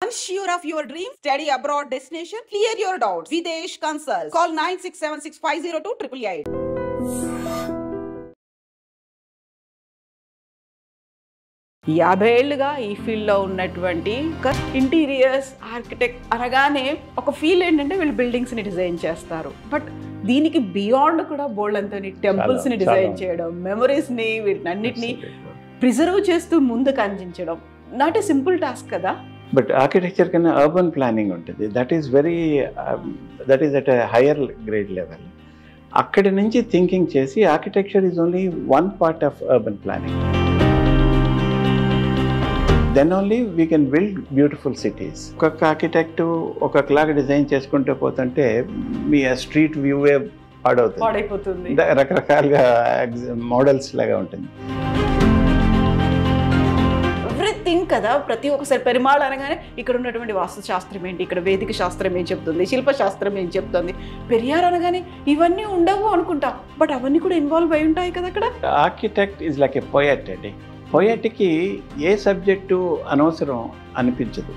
Unsure of your dream, study abroad destination, clear your doubts. Videsh Consult. Call 9676502888. యాభై ఏళ్ళుగా ఈ ఫీల్డ్లో ఉన్నటువంటి ఒక ఇంటీరియర్స్ ఆర్కిటెక్ట్ అనగానే ఒక ఫీల్ ఏంటంటే వీళ్ళు బిల్డింగ్స్ని డిజైన్ చేస్తారు. బట్ దీనికి బియాండ్ కూడా బోల్డ్ అంతని టెంపుల్స్ని డిజైన్ చేయడం, మెమరీస్ని వీటినన్నిటిని ప్రిజర్వ్ చేస్తూ ముందుకు అందించడం నాట్ ఏ సింపుల్ టాస్క్ కదా. బట్ ఆర్కిటెక్చర్ కన్నా అర్బన్ ప్లానింగ్ ఉంటుంది. That is at a higher grade level. అక్కడి నుంచి థింకింగ్ చేసి architecture is only one part of urban planning. Then only we can build beautiful cities. ఒక్కొక్క architect ఒక్కొక్కలాగా design చేసుకుంటూ పోతుంటే మీ స్ట్రీట్ వ్యూవే పాడైపోతుంది, రకరకాలుగా మోడల్స్ లాగా ఉంటుంది. ఎవ్రీథింగ్ కదా. ప్రతి ఒక్కసారి పెరుమాళ్ అనగానే ఇక్కడ ఉన్నటువంటి వాస్తు శాస్త్రం ఏంటి, ఇక్కడ వేదిక శాస్త్రం ఏం చెప్తుంది, శిల్పశాస్త్రం ఏం చెప్తుంది. పెరియార్ అనగానే ఇవన్నీ ఉండవు అనుకుంటాం, బట్ అవన్నీ కూడా ఇన్వాల్వ్ అయి ఉంటాయి కదా అక్కడ. Architect is like a poet అండి. పోయట్కి ఏ సబ్జెక్టు అనవసరం అనిపించదు.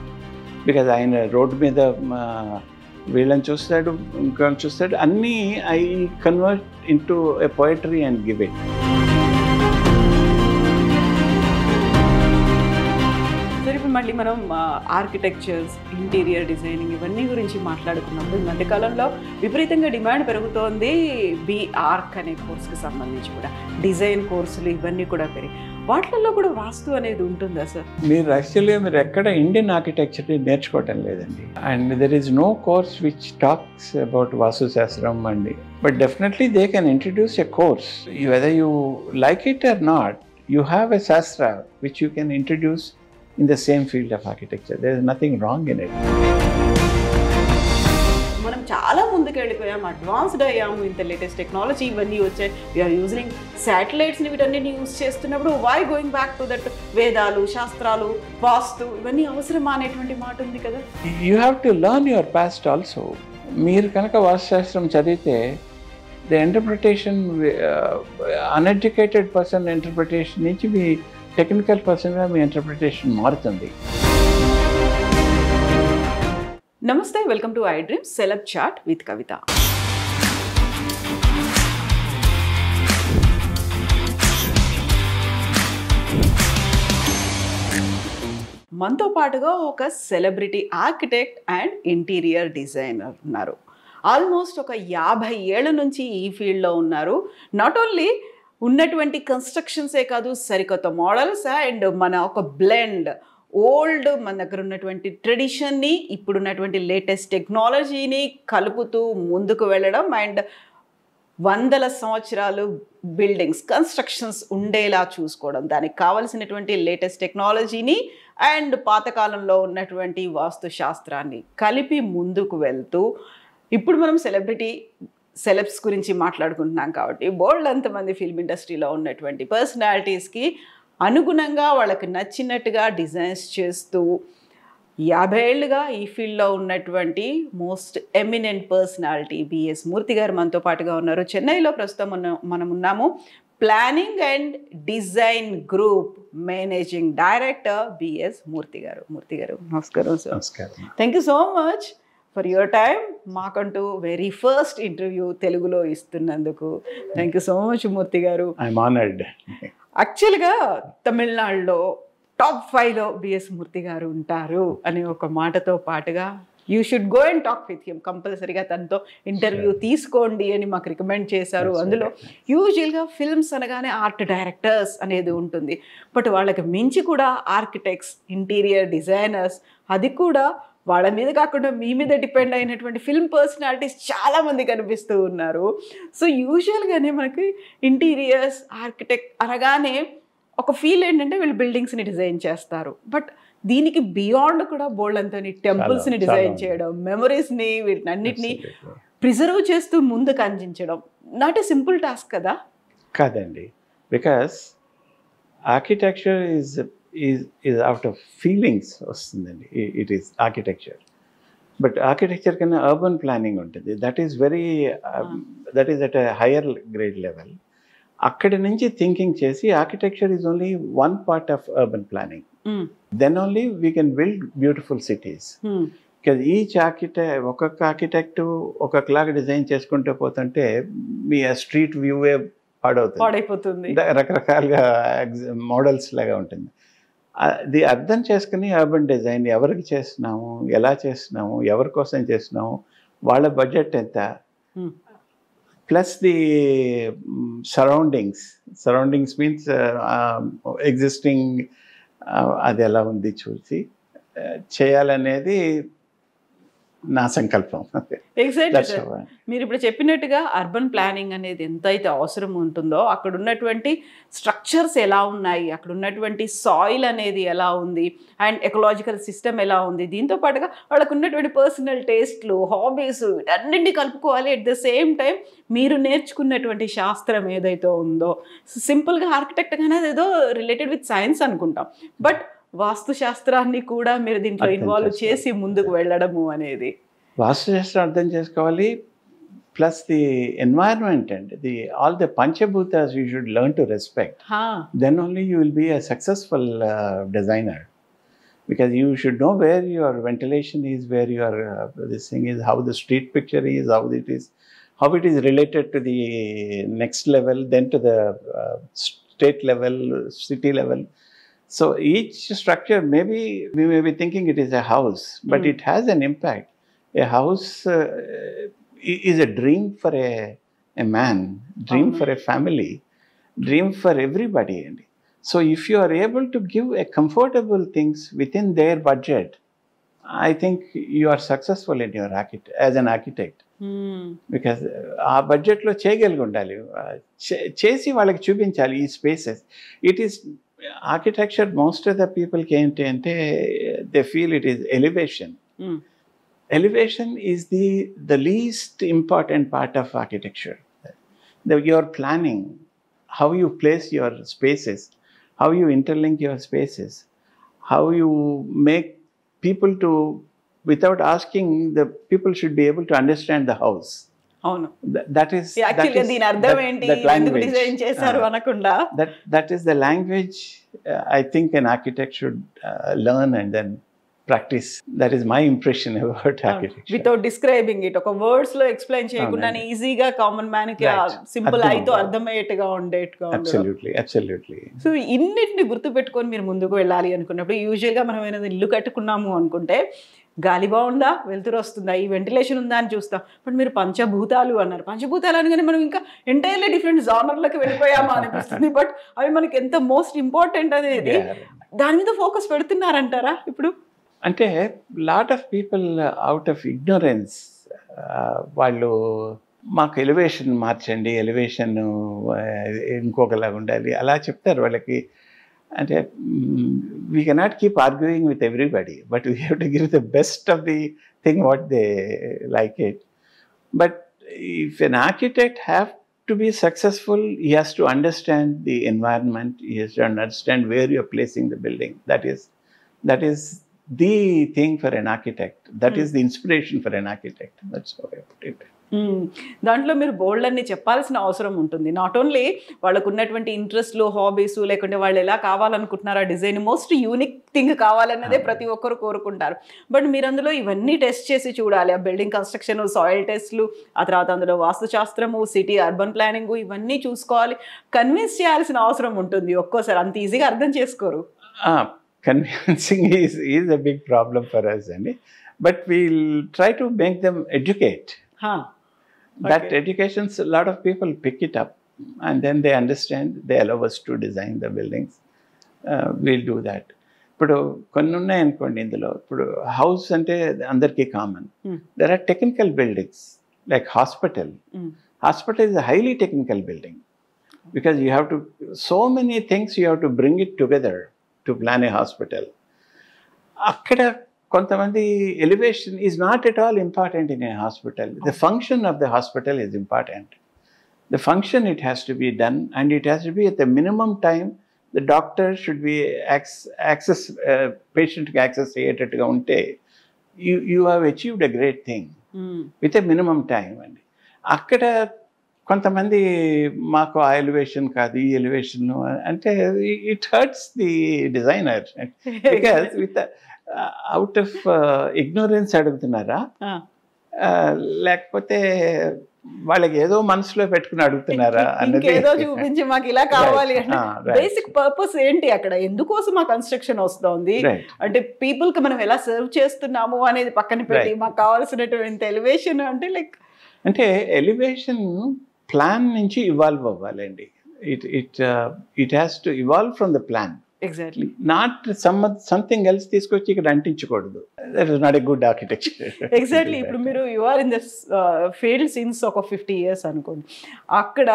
బికాజ్ ఆయన రోడ్డు మీద వీళ్ళని చూస్తాడు, ఇంకొని చూస్తాడు, అన్నీ I convert into a poetry and give it. సరే, ఇప్పుడు మళ్ళీ మనం ఆర్కిటెక్చర్స్, ఇంటీరియర్ డిజైనింగ్ ఇవన్నీ గురించి మాట్లాడుకున్నప్పుడు ఈ మధ్యకాలంలో విపరీతంగా డిమాండ్ పెరుగుతోంది. బీఆర్క్ అనే కోర్సుకి సంబంధించి కూడా డిజైన్ కోర్సులు ఇవన్నీ కూడా పెరిగి వాటిల్లో కూడా వాస్తు అనేది ఉంటుందా సార్? మీరు ఎక్కడ ఇండియన్ ఆర్కిటెక్చర్ నేర్చుకోవటం లేదండి. And there is no course which talks about Vastu శాస్త్రం అండి. But definitely they can introduce a course. Whether you like it or not, you have a shastra which you can introduce in the same field of architecture. There is nothing wrong in it. మనం చాలా ముందుకు వెళ్ళిపోయాం, advanced అయ్యాము, ఇంత latest technology ఇవన్నీ వచ్చాయి. We are using శాటిలైట్స్ని వీటన్నిటిని use చేస్తున్నప్పుడు why going back to that వేదాలు, శాస్త్రాలు, వాస్తు ఇవన్నీ అవసరమా అనేటువంటి మాట ఉంది కదా. You have to learn your past also. మీరు కనుక వాస్తుశాస్త్రం చదివితే the interpretation, uneducated person interpretation నుంచి మీ టెక్నికల్ పర్సన్గా మీ ఇంటర్ప్రిటేషన్ మారుతుంది. నమస్తే, welcome to I dream celeb chat with Kavitha. మనతో పాటుగా ఒక celebrity architect and interior designer ఉన్నారు. ఆల్మోస్ట్ ఒక 50 ఏళ్ళ నుంచి ఈ ఫీల్డ్లో ఉన్నారు. నాట్ ఓన్లీ ఉన్నటువంటి కన్స్ట్రక్షన్సే కాదు, సరికొత్త మోడల్స్ అండ్ మన ఒక బ్లెండ్ ఓల్డ్ మన దగ్గర ఉన్నటువంటి ట్రెడిషన్ని ఇప్పుడున్నటువంటి లేటెస్ట్ టెక్నాలజీని కలుపుతూ ముందుకు వెళ్ళడం అండ్ 100 సంవత్సరాలు బిల్డింగ్స్ కన్స్ట్రక్షన్స్ ఉండేలా చూసుకోవడం, దానికి కావలసినటువంటి లేటెస్ట్ టెక్నాలజీని అండ్ పాతకాలంలో ఉన్నటువంటి వాస్తు శాస్త్రాన్ని కలిపి ముందుకు వెళ్తూ ఇప్పుడు మనం సెలబ్స్ గురించి మాట్లాడుకుంటున్నాం కాబట్టి బోల్డ్ అంతమంది ఫిల్మ్ ఇండస్ట్రీలో ఉన్నటువంటి పర్సనాలిటీస్కి అనుగుణంగా వాళ్ళకి నచ్చినట్టుగా డిజైన్స్ చేస్తూ 50 ఏళ్ళుగా ఈ ఫీల్డ్లో ఉన్నటువంటి most eminent personality BS Murthy garu మనతో పాటుగా ఉన్నారు. చెన్నైలో ప్రస్తుతం మనం ఉన్నాము. Planning and design group managing director BS Murthy garu. Murthy garu నమస్కారం సార్. నమస్కారం. Thank you so much for your time. మాకంటూ వెరీ ఫస్ట్ ఇంటర్వ్యూ తెలుగులో ఇస్తున్నందుకు thank you so much Murthy garu. I'm honoured. యాక్చువల్గా తమిళనాడులో టాప్ 5లో బిఎస్ మూర్తి గారు ఉంటారు అనే ఒక మాటతో పాటుగా you should go and talk with him, కంపల్సరీగా తనతో ఇంటర్వ్యూ తీసుకోండి అని మాకు రికమెండ్ చేశారు. అందులో యూజువల్గా ఫిల్మ్స్ అనగానే ఆర్ట్ డైరెక్టర్స్ అనేది ఉంటుంది, బట్ వాళ్ళకి మించి కూడా ఆర్కిటెక్ట్స్, ఇంటీరియర్ డిజైనర్స్, అది కూడా వాళ్ళ మీద కాకుండా మీ మీద డిపెండ్ అయినటువంటి ఫిల్మ్ పర్సనాలిటీస్ చాలామంది కనిపిస్తూ ఉన్నారు. సో యూజువల్గానే మనకి ఇంటీరియర్స్ ఆర్కిటెక్ట్ అనగానే ఒక ఫీల్ ఏంటంటే వీళ్ళు బిల్డింగ్స్ని డిజైన్ చేస్తారు, బట్ దీనికి బియాండ్ కూడా బోల్డ్ అంతని టెంపుల్స్ని డిజైన్ చేయడం, మెమరీస్ని వీటినన్నిటిని ప్రిజర్వ్ చేస్తూ ముందుకు అందించడం నాట్ ఏ సింపుల్ టాస్క్ కదా. కాదండి, because architecture is out of feelings వస్తుందండి. It is architecture. But architecture కన్నా అర్బన్ ప్లానింగ్ ఉంటుంది. That is at a higher grade level. అక్కడి నుంచి థింకింగ్ చేసి architecture is only one part of urban planning. Then only we can build beautiful cities. Because each ఒక్కొక్క architect ఒక్కొక్కలాగా design చేసుకుంటూ పోతుంటే మీ street వ్యూవే పాడైపోతుంది, రకరకాలుగా మోడల్స్ లాగా ఉంటుంది. అది అర్థం చేసుకుని అర్బన్ డిజైన్ ఎవరికి చేస్తున్నాము, ఎలా చేస్తున్నాము, ఎవరి కోసం చేస్తున్నాము, వాళ్ళ బడ్జెట్ ఎంత, plus the surroundings means existing అది ఎలా ఉంది చూసి చేయాలనేది నా సంకల్పం. Exactly sir. మీరు ఇప్పుడు చెప్పినట్టుగా అర్బన్ ప్లానింగ్ అనేది ఎంతైతే అవసరం ఉంటుందో అక్కడ ఉన్నటువంటి స్ట్రక్చర్స్ ఎలా ఉన్నాయి, అక్కడ ఉన్నటువంటి సాయిల్ అనేది ఎలా ఉంది, అండ్ ఎకలాజికల్ సిస్టమ్ ఎలా ఉంది, దీంతో పాటుగా వాళ్ళకు ఉన్నటువంటి పర్సనల్ టేస్ట్లు, హాబీస్, వీటన్నింటినీ కలుపుకోవాలి. అట్ ద సేమ్ టైం మీరు నేర్చుకున్నటువంటి శాస్త్రం ఏదైతే ఉందో, సింపుల్గా ఆర్కిటెక్ట్ అనేది ఏదో రిలేటెడ్ విత్ సైన్స్ అనుకుంటాం, బట్ వాస్తుశాస్త్రాన్ని కూడా మీరు దీంట్లో ఇన్వాల్వ్ చేసి ముందుకు వెళ్ళడము అనేది. వాస్తుశాస్త్రం అర్థం చేసుకోవాలి, plus the environment and all the పంచభూతాస్ you should learn to respect. Then only you will be a successful designer, because you should know where your ventilation is, where your this thing is, how the street picture is, how it is related to the next level, then to the state level, city level. So each structure, maybe we may be thinking it is a house, but it has an impact. A house is a dream for a man, dream for a family, dream for everybody. So if you are able to give a comfortable things within their budget, I think you are successful in your as an architect. Because ఆ బడ్జెట్లో చేయగలిగి ఉండాలి, చేసి వాళ్ళకి చూపించాలి ఈ spaces. It is architecture, most of the people came to ante they feel it is elevation. Elevation is the least important part of architecture. Your planning, how you place your spaces, how you interlink your spaces, how you make people to, without asking, the people should be able to understand the house. అవును, that is దీని అర్థం ఏంటి, ఎందుకు design చేశారు అనకుండా, that is the language I think an architect should learn and then practice. That is my impression about architecture. Without describing it, ఒక words లో explain చేయకుండా ఈజీగా కామన్ మ్యాన్ కి సింపుల్ అయితే అర్థమయ్యేట్టుగా ఉండేట్టుగా. Absolutely. సో ఇన్నిటిని గుర్తు పెట్టుకొని మీరు ముందుకు వెళ్ళాలి అనుకున్నప్పుడు, యూజువల్ గా మనం ఏదైనా ఇల్లు కట్టుకున్నాము అనుకుంటే గాలి బాగుందా, వెలుతురు వస్తుందా, ఈ వెంటిలేషన్ ఉందా అని చూస్తాం. బట్ మీరు పంచభూతాలు అన్నారు. పంచభూతాలు అనగానే మనం ఇంకా ఎంటైర్లీ డిఫరెంట్ జానర్లకు వెళ్ళిపోయామా అనిపిస్తుంది. బట్ అవి మనకి ఎంత మోస్ట్ ఇంపార్టెంట్ అనేది దాని మీద ఫోకస్ పెడుతున్నారంటారా ఇప్పుడు? అంటే lot of people out of ignorance వాళ్ళు మాకు ఎలివేషన్ మార్చండి, ఎలివేషన్ ఇంకొకలాగా ఉండాలి అలా చెప్తారు వాళ్ళకి. అంటే we cannot keep arguing with everybody, but we have to give the best of the thing what they like it. But if an architect have to be successful, he has to understand the environment, he has to understand where you are placing the building. That is the thing for an architect. That is the inspiration for an architect. That's how I put it. దాంట్లో మీరు బోల్డ్ అన్ని చెప్పాల్సిన అవసరం ఉంటుంది. Not only వాళ్ళకు ఉన్నటువంటి ఇంట్రెస్ట్లు, hobbies, లేకుంటే వాళ్ళు ఎలా కావాలనుకుంటున్నారు ఆ డిజైన్ మోస్ట్ యూనిక్ థింగ్ కావాలన్నదే ప్రతి ఒక్కరు కోరుకుంటారు. బట్ మీరు అందులో ఇవన్నీ టెస్ట్ చేసి చూడాలి. ఆ బిల్డింగ్ కన్స్ట్రక్షన్, సాయిల్ టెస్ట్లు, ఆ తర్వాత అందులో వాస్తుశాస్త్రము, సిటీ అర్బన్ ప్లానింగ్ ఇవన్నీ చూసుకోవాలి. కన్విన్స్ చేయాల్సిన అవసరం ఉంటుంది. ఒక్కోసారి అంత ఈజీగా అర్థం చేసుకోరు. Convincing is a big problem for us, but we'll try to make them educate. That educations, a lot of people pick it up and then they understand, they allow us to design the buildings. We'll do that. ఇప్పుడు కొన్ని ఉన్నాయి అనుకోండి, ఇందులో ఇప్పుడు house అంటే అందరికీ common. There are technical buildings like hospital. Hospital is a highly technical building because you have to, so many things you have to bring it together to plan a hospital. Akkada kontamandi elevation is not at all important in a hospital. The function of the hospital is important. The function, it has to be done, and it has to be at the minimum time. The doctor should be patient access aided unte you have achieved a great thing with a minimum time. And akkada కొంతమంది మాకు ఆ elevation కాదు, ఈ elevation అంటే it hurts the designer. Because with out of ignorance అడుగుతున్నారా, లేకపోతే వాళ్ళకి ఏదో మనసులో పెట్టుకుని అడుగుతున్నారా అన్నది. ఏదో చూపించి మాకు ఇలా కావాలి అంటే బేసిక్ పర్పస్ ఏంటి అక్కడ, ఎందుకోసం ఆ కన్స్ట్రక్షన్ వస్తుంది అంటే పీపుల్ కి మనం ఎలా సర్వ్ చేస్తున్నాము అనేది పక్కన పెట్టి మాకు కావాల్సినటువంటి ఎలివేషన్ అంటే లైక్ అంటే ఎలివేషన్ ప్లాన్ నుంచి ఇవాల్వ్ అవ్వాలండి. It has to evolve from the plan. Exactly. Not something else తీసుకొచ్చి ఇక్కడ అంటించకూడదు. That is not a good architecture. Exactly. ఇప్పుడు మీరు you are in this field since ఒక 50 years అనుకోండి. అక్కడ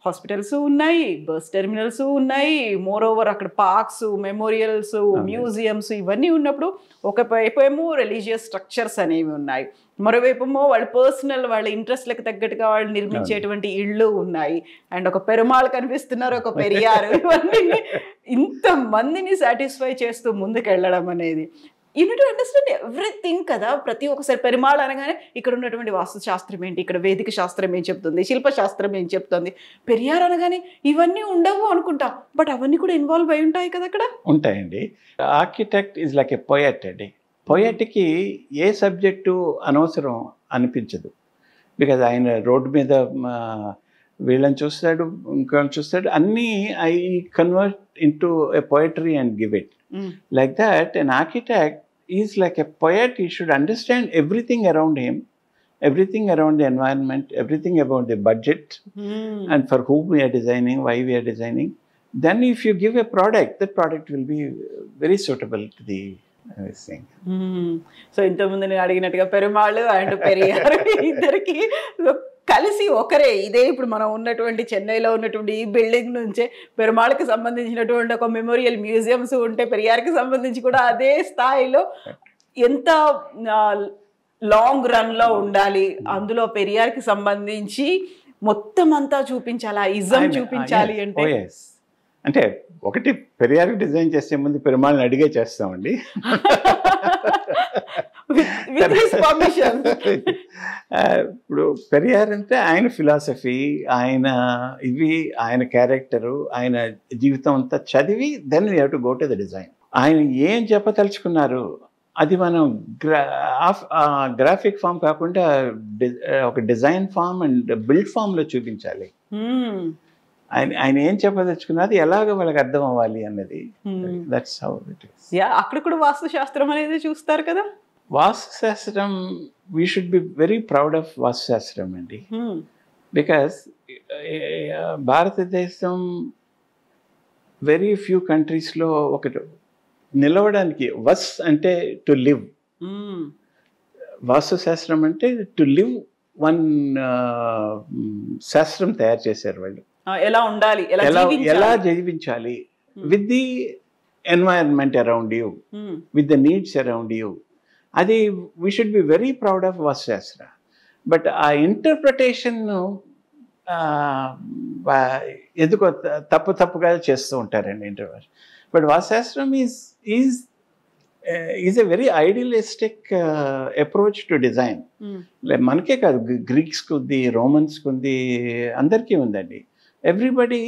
హాస్పిటల్స్ ఉన్నాయి, బస్ టెర్మినల్స్ ఉన్నాయి, మోర్ ఓవర్ అక్కడ పార్క్స్, మెమోరియల్స్, మ్యూజియంస్ ఇవన్నీ ఉన్నప్పుడు ఒక వైపేమో రిలీజియస్ స్ట్రక్చర్స్ అనేవి ఉన్నాయి, మరోవైపేమో వాళ్ళ పర్సనల్ వాళ్ళ ఇంట్రెస్ట్లకు తగ్గట్టుగా వాళ్ళు నిర్మించేటువంటి ఇళ్ళు ఉన్నాయి, అండ్ ఒక పెరుమాళ్ కనిపిస్తున్నారు, ఒక పెరియార్, ఇవన్నీ ఇంతమందిని సాటిస్ఫై చేస్తూ ముందుకు వెళ్ళడం అనేది you need to understand everything కదా. ప్రతి ఒక్కసారి పెరుమాళ్ అనగానే ఇక్కడ ఉన్నటువంటి వాస్తు శాస్త్రం ఏంటి, ఇక్కడ వేదిక శాస్త్రం ఏం చెప్తుంది, శిల్పశాస్త్రం ఏం చెప్తుంది, పెరియార్ అనగానే ఇవన్నీ ఉండవు అనుకుంటా, బట్ అవన్నీ కూడా ఇన్వాల్వ్ అయి ఉంటాయి కదా అక్కడ. ఉంటాయండి. Architect is like a poet అండి. పోయట్కి ఏ సబ్జెక్టు అనవసరం అనిపించదు. బికాజ్ ఆయన రోడ్డు మీద వీళ్ళని చూస్తాడు, ఇంకొకరిని చూస్తాడు, అన్నీ I convert into a poetry and give it. Like that, an architect is like a poet. He should understand everything around him, everything around the environment, everything about the budget, and for whom we are designing, why we are designing. Then if you give a product, that product will be very suitable to the thing. So ఇంతకుముందు నేను అడిగినట్టుగా Perumal and Periyar ఇద్దరికి కలిసి ఒకరే. ఇదే ఇప్పుడు మనం ఉన్నటువంటి చెన్నైలో ఉన్నటువంటి ఈ బిల్డింగ్ నుంచే పెరుమాళ్కి సంబంధించినటువంటి ఒక మెమోరియల్ మ్యూజియంస్ ఉంటే, పెరియార్కి సంబంధించి కూడా అదే స్థాయిలో ఎంత లాంగ్ రన్లో ఉండాలి, అందులో పెరియార్కి సంబంధించి మొత్తం అంతా చూపించాలి, ఆ ఇజం చూపించాలి అంటే. అంటే ఒకటి పెరియార్ డిజైన్ చేసే ముందు పెరుమాళ్ళని అడిగే చేస్తామండి. ఇప్పుడు పెరియార్ అంటే ఆయన ఫిలాసఫీ, ఆయన ఆయన క్యారెక్టరు, ఆయన జీవితం అంతా చదివి then we have to go to the design. ఆయన ఏం చెప్పదలుచుకున్నారు అది మనం గ్రాఫిక్ ఫామ్ కాకుండా ఒక డిజైన్ ఫామ్ అండ్ బిల్డ్ ఫామ్లో చూపించాలి. ఆయన ఏం చెప్పదలుచుకున్నది ఎలాగ వాళ్ళకి అర్థం అవ్వాలి అన్నది. That's how it is. అక్కడ కూడా వాస్తు శాస్త్రం అనేది చూస్తారు కదా. వాస్తు శాస్త్రం, we should be very proud of Vastu శాస్త్రం అండి. బికాస్ భారతదేశం వెరీ ఫ్యూ కంట్రీస్లో ఒకటి నిలవడానికి, వస్ అంటే టు లివ్, వాస్తు శాస్త్రం అంటే టు లివ్ వన్ శాస్త్రం తయారు చేశారు వాళ్ళు. ఎలా ఉండాలి, ఎలా జీవించాలి, with the environment around you, with the needs around you. అది we should be very proud of Vastu Shastra. But ఆ ఇంటర్ప్రిటేషన్ ఎందుకో తప్పుగా చేస్తూ ఉంటారండి ఇంటర్వ్యూ. బట్ వాస్తుశాస్త్రం is a very idealistic approach to design. మనకే కాదు, గ్రీక్స్కి ఉంది, రోమన్స్కి ఉంది, అందరికీ ఉందండి. Everybody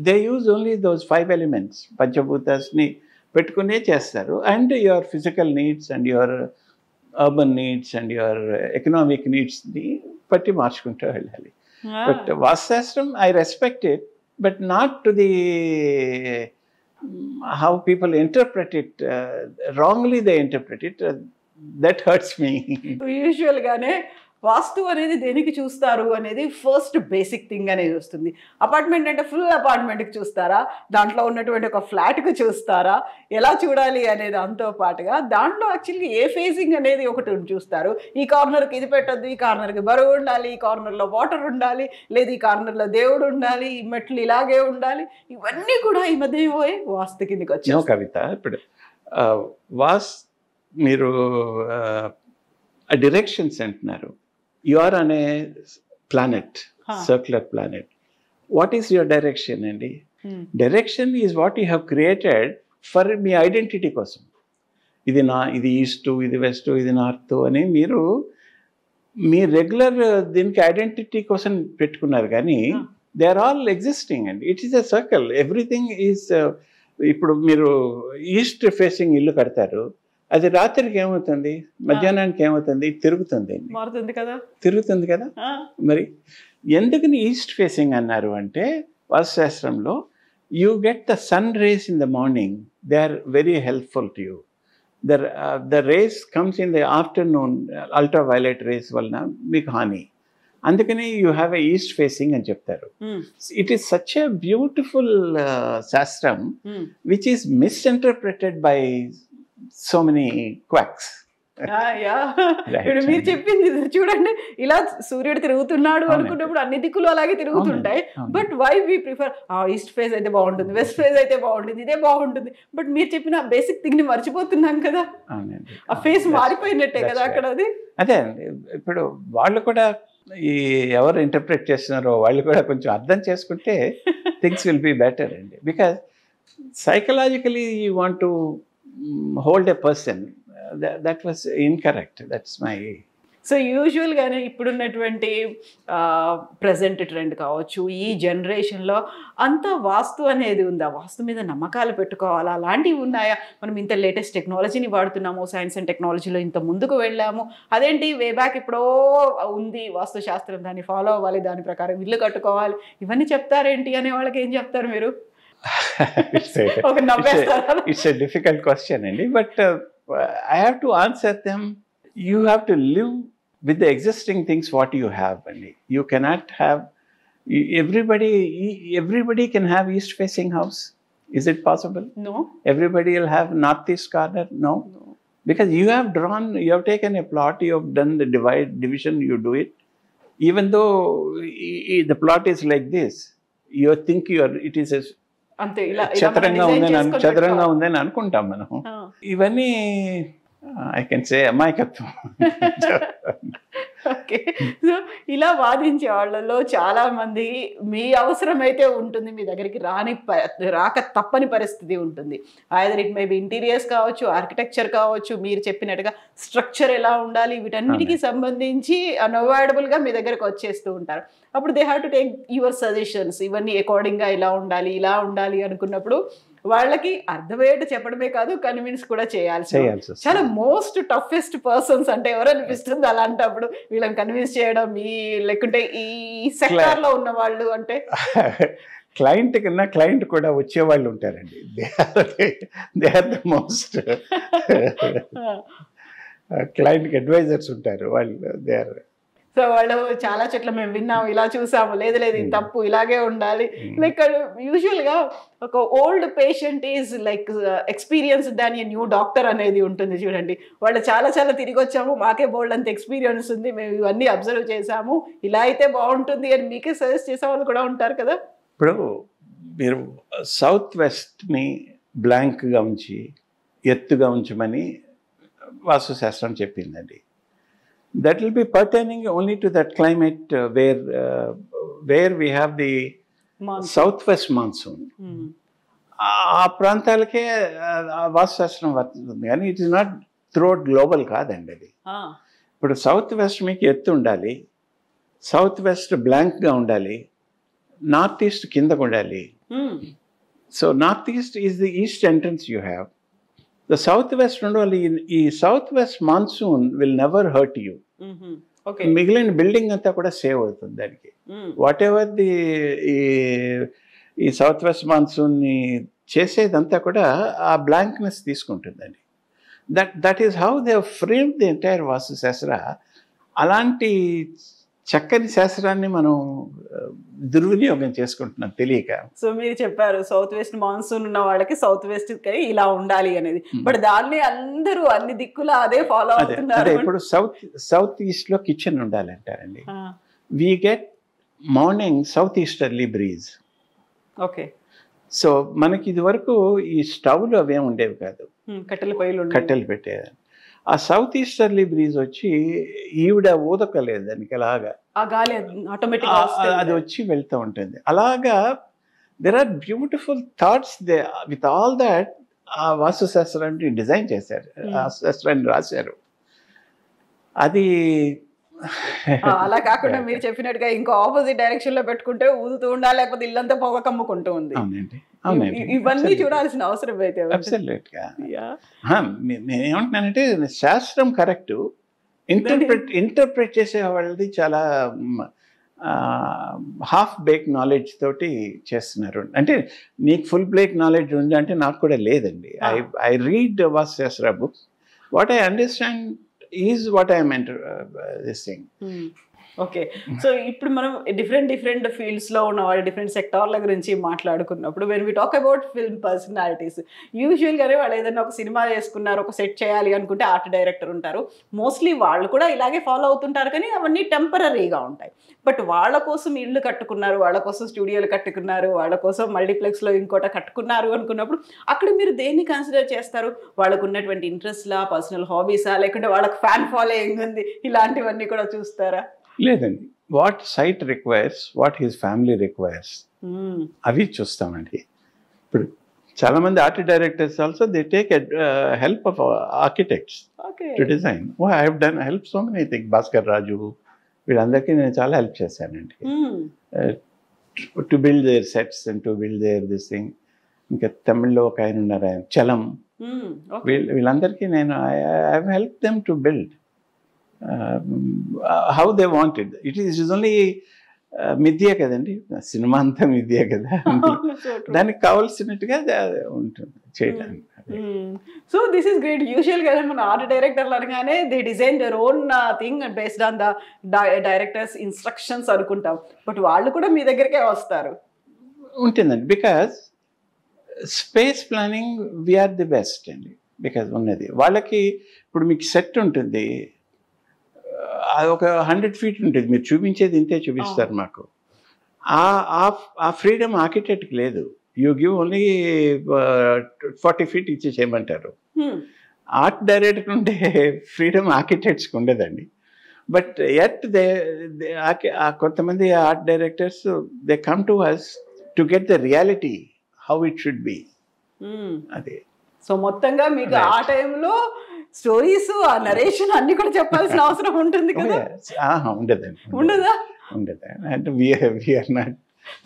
they use only those 5 elements, పంచభూతాస్ని పెట్టుకునే చేస్తారు. And your physical needs and your urban needs and your economic నీడ్స్ని బట్టి మార్చుకుంటూ వెళ్ళాలి. బట్ వాస్తుశాస్త్రం I respect it, but not to the how people interpret it, wrongly they interpret it, that hurts me. Usual గానే వాస్తు అనేది దేనికి చూస్తారు అనేది ఫస్ట్ బేసిక్ థింగ్ అనేది వస్తుంది. అపార్ట్మెంట్ అంటే ఫుల్ అపార్ట్మెంట్కి చూస్తారా, దాంట్లో ఉన్నటువంటి ఒక ఫ్లాట్కి చూస్తారా, ఎలా చూడాలి అనేది అంతో పాటుగా దాంట్లో యాక్చువల్గా ఏ ఫేసింగ్ అనేది ఒకటి చూస్తారు. ఈ కార్నర్కి ఇది పెట్టద్దు, ఈ కార్నర్కి బరువు ఉండాలి, ఈ కార్నర్లో వాటర్ ఉండాలి, లేదు ఈ కార్నర్లో దేవుడు ఉండాలి, ఈ మెట్లు ఇలాగే ఉండాలి, ఇవన్నీ కూడా ఈ మధ్య పోయి వాస్తు కిందకి వచ్చాయి. కవిత, ఇప్పుడు మీరు డైరెక్షన్స్ అంటున్నారు. You are on a planet, circular planet. What is your direction, Andy? Direction is what you have created for me identity కోసం. ఇది ఈస్ట్, ఇది వెస్ట్, ఇది నార్త్ అని మీరు మీ రెగ్యులర్ దీనికి ఐడెంటిటీ కోసం పెట్టుకున్నారు కానీ దే ఆర్ ఆల్ ఎగ్జిస్టింగ్ అండి. It is a circle, everything is. ఇప్పుడు మీరు ఈస్ట్ ఫేసింగ్ ఇల్లు కడతారు, అది రాత్రికి ఏమవుతుంది, మధ్యాహ్నానికి ఏమవుతుంది, తిరుగుతుంది తిరుగుతుంది కదా. మరి ఎందుకని ఈస్ట్ ఫేసింగ్ అన్నారు అంటే వాస్తుశాస్త్రంలో you get the sun rays in the morning, they are very helpful to you. The rays comes in the afternoon, ultraviolet rays వలన మీకు హాని. అందుకని you have a east facing అని చెప్తారు. It is such a beautiful శాస్త్రం which is misinterpreted by so many quacks. ఇప్పుడు మీరు చెప్పింది చూడండి, ఇలా సూర్యుడు తిరుగుతున్నాడు అనుకున్నప్పుడు అన్ని దిక్కులు అలాగే తిరుగుతుంటాయి. But why we prefer east face అయితే బాగుంటుంది, వెస్ట్ ఫేస్ అయితే బాగుంటుంది, ఇదే బాగుంటుంది. బట్ మీరు చెప్పిన బేసిక్ థింగ్ ని మర్చిపోతున్నాం కదా, ఆ ఫేస్ మారిపోయినట్టే కదా అక్కడ. అది అదే అండి. ఇప్పుడు వాళ్ళు కూడా ఈ ఎవరు ఇంటర్ప్రిట్ చేస్తున్నారో వాళ్ళు కూడా కొంచెం అర్థం చేసుకుంటే థింగ్స్ విల్ బి బెటర్ అండి. Because psychologically you want to hold a person, that was incorrect. That's my. So యూజువల్గానే ఇప్పుడున్నటువంటి ప్రజెంట్ ట్రెండ్ కావచ్చు, ఈ జనరేషన్లో అంత వాస్తు అనేది ఉందా, వాస్తు మీద నమ్మకాలు పెట్టుకోవాలా, అలాంటివి ఉన్నాయా? మనం ఇంత లేటెస్ట్ టెక్నాలజీని వాడుతున్నాము, సైన్స్ అండ్ టెక్నాలజీలో ఇంత ముందుకు వెళ్ళాము, అదేంటి వే బ్యాక్ ఎప్పుడో ఉంది వాస్తు శాస్త్రం, దాన్ని ఫాలో అవ్వాలి, దాని ప్రకారం ఇల్లు కట్టుకోవాలి, ఇవన్నీ చెప్తారేంటి అనే వాళ్ళకి ఏం చెప్తారు మీరు? It's a difficult question అండి, but I have to answer them. You have to live with the existing things what you have. You cannot have everybody can have east facing house. Is it possible? No. Everybody will have northeast corner. No. Because you have taken a plot, you have done the division, you do it. Even though the plot is like this, you think it is a చదరంగా ఉందని అనుకుంటాం మనం. ఇవన్నీ I can say అమాయకత్వం. Okay, so ఇలా వాదించే వాళ్ళలో చాలా మంది మీ అవసరం అయితే ఉంటుంది, మీ దగ్గరికి రాక తప్పని పరిస్థితి ఉంటుంది. Either it may be interiors కావచ్చు, ఆర్కిటెక్చర్ కావచ్చు, మీరు చెప్పినట్టుగా స్ట్రక్చర్ ఎలా ఉండాలి, వీటన్నిటికీ సంబంధించి అన్అవాయిడబుల్గా మీ దగ్గరకు వచ్చేస్తూ ఉంటారు. అప్పుడు they have to take your suggestions, ఇవన్నీ అకార్డింగ్గా ఇలా ఉండాలి అనుకున్నప్పుడు వాళ్ళకి అర్థమయ్యేట్టు చెప్పడమే కాదు, కన్విన్స్ కూడా చేయాల్సి. చాలా మోస్ట్ టఫెస్ట్ పర్సన్స్ అంటే ఎవరు అనిపిస్తుంది అలాంటప్పుడు, వీళ్ళని కన్విన్స్ చేయడం, లేకుంటే ఈ సెక్టార్ లో ఉన్న వాళ్ళు అంటే? క్లయింట్ కన్నా క్లయింట్ కూడా వచ్చే వాళ్ళు ఉంటారండి. దే ఆర్ ద మోస్ట్ క్లయింట్కి అడ్వైజర్స్ ఉంటారు వాళ్ళు. దే ఆర్ సో వాళ్ళు చాలా చెట్ల మేము విన్నాము, ఇలా చూసాము, లేదు ఇది తప్పు, ఇలాగే ఉండాలి. లైక్ యూజువల్గా ఒక old patient is like experience దాని న్యూ డాక్టర్ అనేది ఉంటుంది చూడండి. వాళ్ళు చాలా తిరిగి వచ్చాము, మాకే బోల్డ్ అంత ఎక్స్పీరియన్స్ ఉంది, మేము ఇవన్నీ అబ్జర్వ్ చేసాము, ఇలా అయితే బాగుంటుంది అని మీకే సజెస్ట్ చేసే వాళ్ళు కూడా ఉంటారు కదా. ఇప్పుడు మీరు సౌత్ వెస్ట్ని బ్లాంక్గా ఉంచి ఎత్తుగా ఉంచమని వాస్తుశాస్త్రం చెప్పిందండి. That will be pertaining only to that climate where we have the southwest monsoon. ఆ ప్రాంతాలకే వాస్తుశాస్త్రం వర్తిస్తుంది, కానీ it is not throughout global కాదండి అది. ఇప్పుడు సౌత్ వెస్ట్ మీకు ఎత్తు ఉండాలి, సౌత్ వెస్ట్ బ్లాంక్గా ఉండాలి, నార్త్ ఈస్ట్ కిందకు ఉండాలి. So north east is the east entrance you have. The southwest ఈ south west monsoon will never hurt you. మిగిలిన బిల్డింగ్ అంతా కూడా సేవ్ అవుతుంది దానికి. వాట్ ఎవర్ ఈ సౌత్ వెస్ట్ మాన్సూన్ని చేసేదంతా కూడా ఆ బ్లాంక్నెస్ తీసుకుంటుందండి. That is how they frame the entire Vastu Shastra. అలాంటి చక్కని శాస్త్రాన్ని మనం దుర్వినియోగం చేసుకుంటున్నాం తెలియక. సో మీరు చెప్పారు సౌత్ వెస్ట్ మాన్సూన్ ఉన్న వాళ్ళకి సౌత్ వెస్ట్ ఇలా ఉండాలి అనేది, బట్ దాన్ని అందరూ అన్ని దిక్కులా అదే ఫాలో అవుతున్నారు. ఇప్పుడు సౌత్ ఈస్ట్ లో కిచెన్ ఉండాలి అంటారండి. We get morning south easterly breeze. Okay, so మనకి ఇది వరకు ఈ స్టవ్లు అవేం ఉండేవి కాదు, కట్టెలు పెట్టేది. ఆ సౌత్ ఈస్టర్లీ బ్రీజ్ వచ్చి ఈవిడ ఊదకలేదు దానికి, అలాగా అది వచ్చి వెళ్తూ ఉంటుంది. అలాగా there are beautiful thoughts with all that ఆ వాస్తుశాస్త్రాన్ని డిజైన్ చేశారు, ఆ శాస్త్రాన్ని రాశారు. అది అలా కాకుండా మీరు చెప్పినట్టుగా ఇంకో ఆపోజిట్ డైరెక్షన్ లో పెట్టుకుంటే ఊదుతూ ఉండాలి, లేకపోతే ఇల్లంతా పొగ కమ్ముకుంటూ ఉంది. అవునండి, అవునండి, ఇవన్నీ చూడాల్సిన అవసరం అయితే అబ్సల్యూట్గా. నేను ఏమంటున్నానంటే శాస్త్రం కరెక్ట్, ఇంటర్ప్రెట్ చేసే వాళ్ళది చాలా హాఫ్ బేక్ నాలెడ్జ్ తోటి చేస్తున్నారు. అంటే నీకు ఫుల్ బ్లేక్ నాలెడ్జ్ ఉంది అంటే నాకు కూడా లేదండి. I read Vastu Shastra books. What I understand is what I meant this thing. Okay, so ఇప్పుడు మనం డిఫరెంట్ ఫీల్డ్స్లో ఉన్న వాళ్ళు డిఫరెంట్ సెక్టార్ల గురించి మాట్లాడుకున్నప్పుడు when we talk about film personalities, యూజువల్గానే వాళ్ళు ఏదైనా ఒక సినిమా చేసుకున్నారు, ఒక సెట్ చేయాలి అనుకుంటే ఆర్ట్ డైరెక్టర్ ఉంటారు. మోస్ట్లీ వాళ్ళు కూడా ఇలాగే ఫాలో అవుతుంటారు, కానీ అవన్నీ టెంపరీగా ఉంటాయి. బట్ వాళ్ళ కోసం ఇళ్ళు కట్టుకున్నారు, వాళ్ళ కోసం స్టూడియోలు కట్టుకున్నారు, వాళ్ళ కోసం మల్టీప్లెక్స్లో ఇంకోట కట్టుకున్నారు అనుకున్నప్పుడు అక్కడ మీరు దేన్ని కన్సిడర్ చేస్తారు? వాళ్ళకు ఉన్నటువంటి ఇంట్రెస్ట్లా, పర్సనల్ హాబీసా, లేకుంటే వాళ్ళకి ఫ్యాన్ ఫాలోయింగ్ ఉంది, ఇలాంటివన్నీ కూడా చూస్తారా? లేదండి, what site requires, what his family requires, అవి చూస్తామండి. ఇప్పుడు చాలా మంది art directors also they take help of architects to design. I have done help so many thing. Bhaskar Raju వీళ్ళందరికీ నేను చాలా హెల్ప్ చేశానండి to build their sets and to build their this thing. ఇంకా తమిళ్లో ఒక ఆయన ఉన్నారు, ఆయన చలం, వీళ్ళందరికీ నేను I have help them to build how they wanted. It is only మిథ్య కదండి, సినిమా అంతా మిథ్య కదా, దానికి కావాల్సినట్టుగా ఉంటుంది చేయడానికి. So this is great. యూజువల్గా మన ఆర్ట్ డైరెక్టర్లు అనగానే they design their own thing based on the directors instructions అనుకుంటాం, బట్ వాళ్ళు కూడా మీ దగ్గరికే వస్తారు. ఉంటుందండి, because space planning we are the best అండి. బికాజ్ ఉన్నది వాళ్ళకి, ఇప్పుడు మీకు సెట్ ఉంటుంది, అది ఒక 100 feet ఉంటుంది, మీరు చూపించేది ఇంతే చూపిస్తారు మాకు. ఆ ఫ్రీడమ్ ఆర్కిటెక్ట్కి లేదు. యూ గివ్ ఓన్లీ 40 feet ఇచ్చి చేయమంటారు. ఆర్ట్ డైరెక్టర్ ఉండే ఫ్రీడమ్ ఆర్కిటెక్ట్స్కి ఉండదండి. బట్ ఎట్ కొంతమంది art directors they come to us to get the reality how it should be. అదే. సో మొత్తంగా మీకు ఆ టైంలో స్టోరీస్, ఆ నరేషన్ అన్ని కూడా చెప్పాల్సిన అవసరం ఉంటుంది కదా? ఉండదండి, ఉండదా? ఉండదండి. అంటే we are not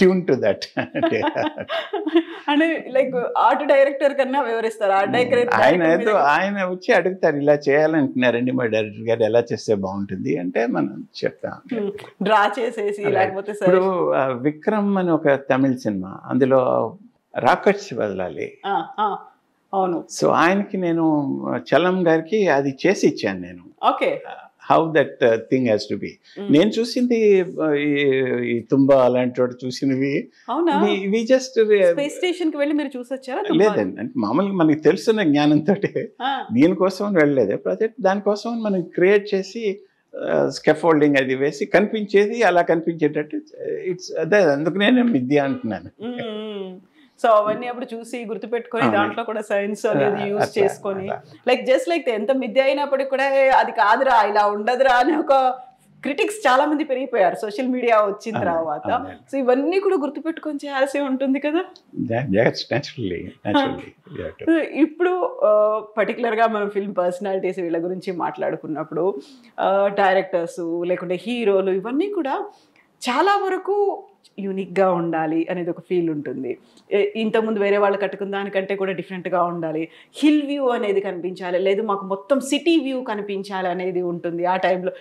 tune to that. అంటే లైక్ ఆర్ట్ డైరెక్టర్ కన్నా వివరిస్తారు. ఆర్ట్ డైరెక్టర్ ఆయన వచ్చి అడుగుతారు, ఇలా చేయాలంటున్నారండి మా డైరెక్టర్ గారు, ఎలా చేస్తే బాగుంటుంది అంటే మనం చెప్తాం, డ్రా చేసేసి. లేకపోతే ఇప్పుడు విక్రమ్ అని ఒక తమిళ సినిమా, అందులో రాకెట్స్ వదలాలి. అవును. సో ఆయనకి నేను చలం గారికి అది చేసి ఇచ్చాను నేను. Okay, how that thing has to be. నేను చూసింది ఈ తుంబా అలాంటి చోట చూసినవి. వి జస్ట్ స్పేస్ స్టేషన్ కి వెళ్ళి మీరు చూసొచ్చారా? లేదండి, అంటే మామూలుగా మనకి తెలుసున్న జ్ఞానంతో దీనికోసం వెళ్ళలేదు. ప్రాజెక్ట్ దానికోసం మనం క్రియేట్ చేసి స్కెఫోల్డింగ్ అది వేసి కనిపించేది, అలా కనిపించేటట్టు ఇట్స్ అదే, అందుకు నేను విద్య అంటున్నాను. సో అవన్నీ అప్పుడు చూసి గుర్తుపెట్టుకొని దాంట్లో కూడా సైన్స్ అనేది యూజ్ చేసుకొని, లైక్ జస్ట్ లైక్ ఎంత మిథ్య అయినప్పటికీ కూడా అది కాదురా, ఇలా ఉండదురా అని ఒక క్రిటిక్స్ చాలా మంది పెరిగిపోయారు సోషల్ మీడియా వచ్చిన తర్వాత. సో ఇవన్నీ కూడా గుర్తుపెట్టుకొని చేయాల్సి ఉంటుంది కదా. ఇప్పుడు పర్టికులర్గా మనం ఫిల్మ్ పర్సనాలిటీస్ వీళ్ళ గురించి మాట్లాడుకున్నప్పుడు డైరెక్టర్స్ లేకుంటే హీరోలు ఇవన్నీ కూడా చాలా వరకు యూనిక్గా ఉండాలి అనేది ఒక ఫీల్ ఉంటుంది. ఇంతకుముందు వేరే వాళ్ళు కట్టుకున్న దానికంటే కూడా డిఫరెంట్గా ఉండాలి, హిల్ వ్యూ అనేది కనిపించాలి, లేదు మాకు మొత్తం సిటీ వ్యూ కనిపించాలి అనేది ఉంటుంది. ఆ టైంలో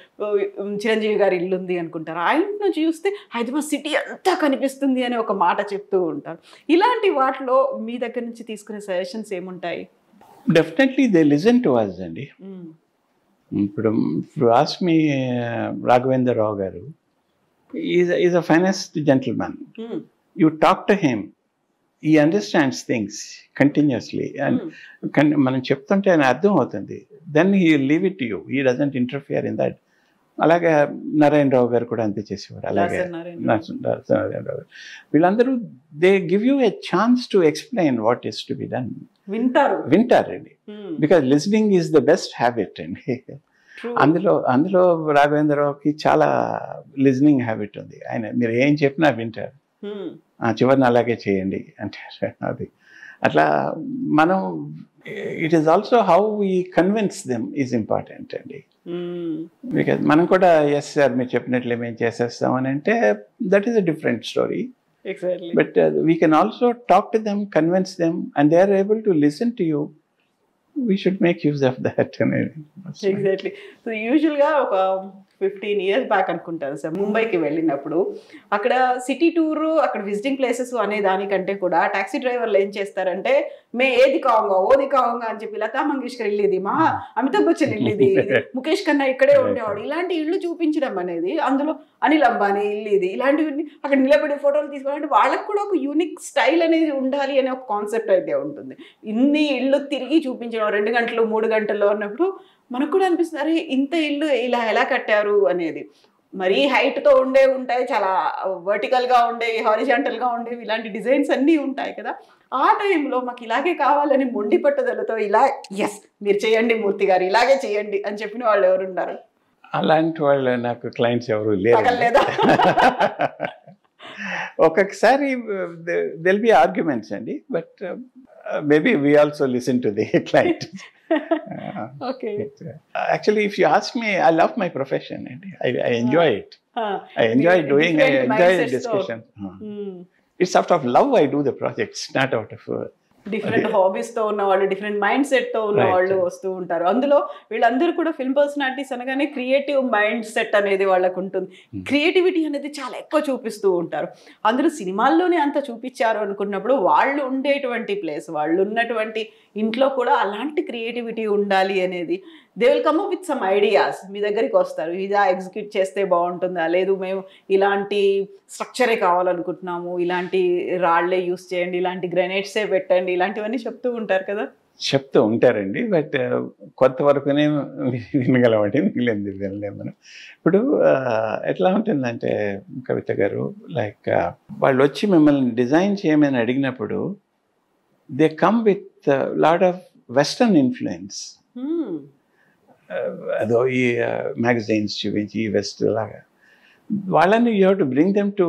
చిరంజీవి గారి ఇల్లు ఉంది అనుకుంటారు, ఆ ఇంటి నుంచి చూస్తే హైదరాబాద్ సిటీ అంతా కనిపిస్తుంది అని ఒక మాట చెప్తూ ఉంటారు. ఇలాంటి వాటిలో మీ దగ్గర నుంచి తీసుకునే సజెషన్స్ ఏముంటాయి? Definitely they listen to us అండి. ఇప్పుడు ఆస్క్ మీ రాఘవేంద్ర రావు గారు, is a finest gentleman. You talk to him, he understands things continuously, and మనం చెప్తుంటే ఆయన అర్థం అవుతుంది. Then he will leave it to you, he doesn't interfere in that. అలాగే నారాయణరావు గారు కూడా అంతే చేసేవారు. అలాగే నారాయణరావు గారు, వీళ్ళందరూ they give you a chance to explain what is to be done. వింటారండి, because listening is the best habit అండి. అందులో రాఘవేంద్రరావుకి చాలా లిజనింగ్ హ్యాబిట్ ఉంది. ఆయన మీరు ఏం చెప్పినా వింటారు, చివరిని అలాగే చేయండి అంటారు. అది అట్లా మనం it is also how we convince them is important అండి. బికాజ్ మనం కూడా ఎస్ సార్ మీరు చెప్పినట్లే మేము చేసేస్తాం అని అంటే that is a different story. Exactly. But we can also talk to them, convince them, and they are able to listen to you. We should make use of that. Exactly. So యూజువల్గా ఒక 15 years back అనుకుంటాను sir, ముంబైకి వెళ్ళినప్పుడు అక్కడ city tour, అక్కడ visiting places అనే దానికంటే కూడా టాక్సీ డ్రైవర్లు ఏం చేస్తారంటే మే ఏది కావుగా ఓది కావుగా అని చెప్పి లతా మంగేష్కర్ ఇల్లుది, అమితాబ్ బచ్చన్ ఇల్లుది, ముఖేష్ ఖన్నా ఇక్కడే ఉండేవాడు, ఇలాంటి ఇళ్ళు చూపించడం అనేది, అందులో అనిల్ అంబానీ ఇల్లు ఇది, ఇలాంటివన్నీ అక్కడ నిలబడి ఫోటోలు తీసుకోవాలంటే వాళ్ళకి కూడా ఒక యూనిక్ స్టైల్ అనేది ఉండాలి అనే ఒక కాన్సెప్ట్ అయితే ఉంటుంది. ఇన్ని ఇళ్ళు తిరిగి చూపించడం 2 గంటలు 3 గంటల్లో అన్నప్పుడు మనకు కూడా అనిపిస్తుంది అరే ఇంత ఇల్లు ఇలా ఎలా కట్టారు అనేది. మరీ హైట్తో ఉంటాయి, చాలా వర్టికల్గా ఉండేవి, హారిజాంటల్గా ఉండేవి, ఇలాంటి డిజైన్స్ అన్నీ ఉంటాయి కదా. ఆ టైంలో మాకు ఇలాగే కావాలని మొండి పట్టుదలతో ఇలా ఎస్ మీరు చేయండి మూర్తి గారు ఇలాగే చేయండి అని చెప్పిన వాళ్ళు ఎవరున్నారు? అలాంటి వాళ్ళు నాకు క్లయింట్స్ ఎవరు లేరు. ఒక్కొక్కసారి దెల్ బి ఆర్గ్యుమెంట్స్ అండి, but maybe we also listen to the client. Okay. Actually, if you ask me, I love my profession and I enjoy it. I enjoy doing, I enjoy the discussion. It's out of love I do the projects, not out of different హాబీస్తో ఉన్న వాళ్ళు, different mind సెట్తో ఉన్న వాళ్ళు వస్తూ ఉంటారు. అందులో వీళ్ళందరూ కూడా ఫిల్మ్ పర్సనాలిటీస్ అనగానే క్రియేటివ్ మైండ్ సెట్ అనేది వాళ్ళకు ఉంటుంది. క్రియేటివిటీ అనేది చాలా ఎక్కువ చూపిస్తూ ఉంటారు. అందరూ సినిమాల్లోనే అంత చూపించారు అనుకున్నప్పుడు వాళ్ళు ఉండేటువంటి ప్లేస్, వాళ్ళు ఉన్నటువంటి ఇంట్లో కూడా అలాంటి క్రియేటివిటీ ఉండాలి అనేది they will come up with some ideas. మీ దగ్గరికి వస్తారు, ఇలా ఎగ్జిక్యూట్ చేస్తే బాగుంటుందా, లేదు మేము ఇలాంటి స్ట్రక్చరే కావాలనుకుంటున్నాము, ఇలాంటి రాళ్లే యూస్ చేయండి, ఇలాంటి గ్రెనేడ్సే పెట్టండి, ఇలాంటివన్నీ చెప్తూ ఉంటారు కదా. చెప్తూ ఉంటారండి, బట్ కొంతవరకునే వినగలమండి, మిగిలింది వినలేము మనం. ఇప్పుడు ఎట్లా ఉంటుందంటే కవిత గారు, లైక్ వాళ్ళు వచ్చి మిమ్మల్ని డిజైన్ చేయమని అడిగినప్పుడు they come with lot of western influence. అదో ఈ మ్యాగజైన్స్ చూపించి ఈ వెస్ట్ లాగా వాళ్ళని you have to bring them to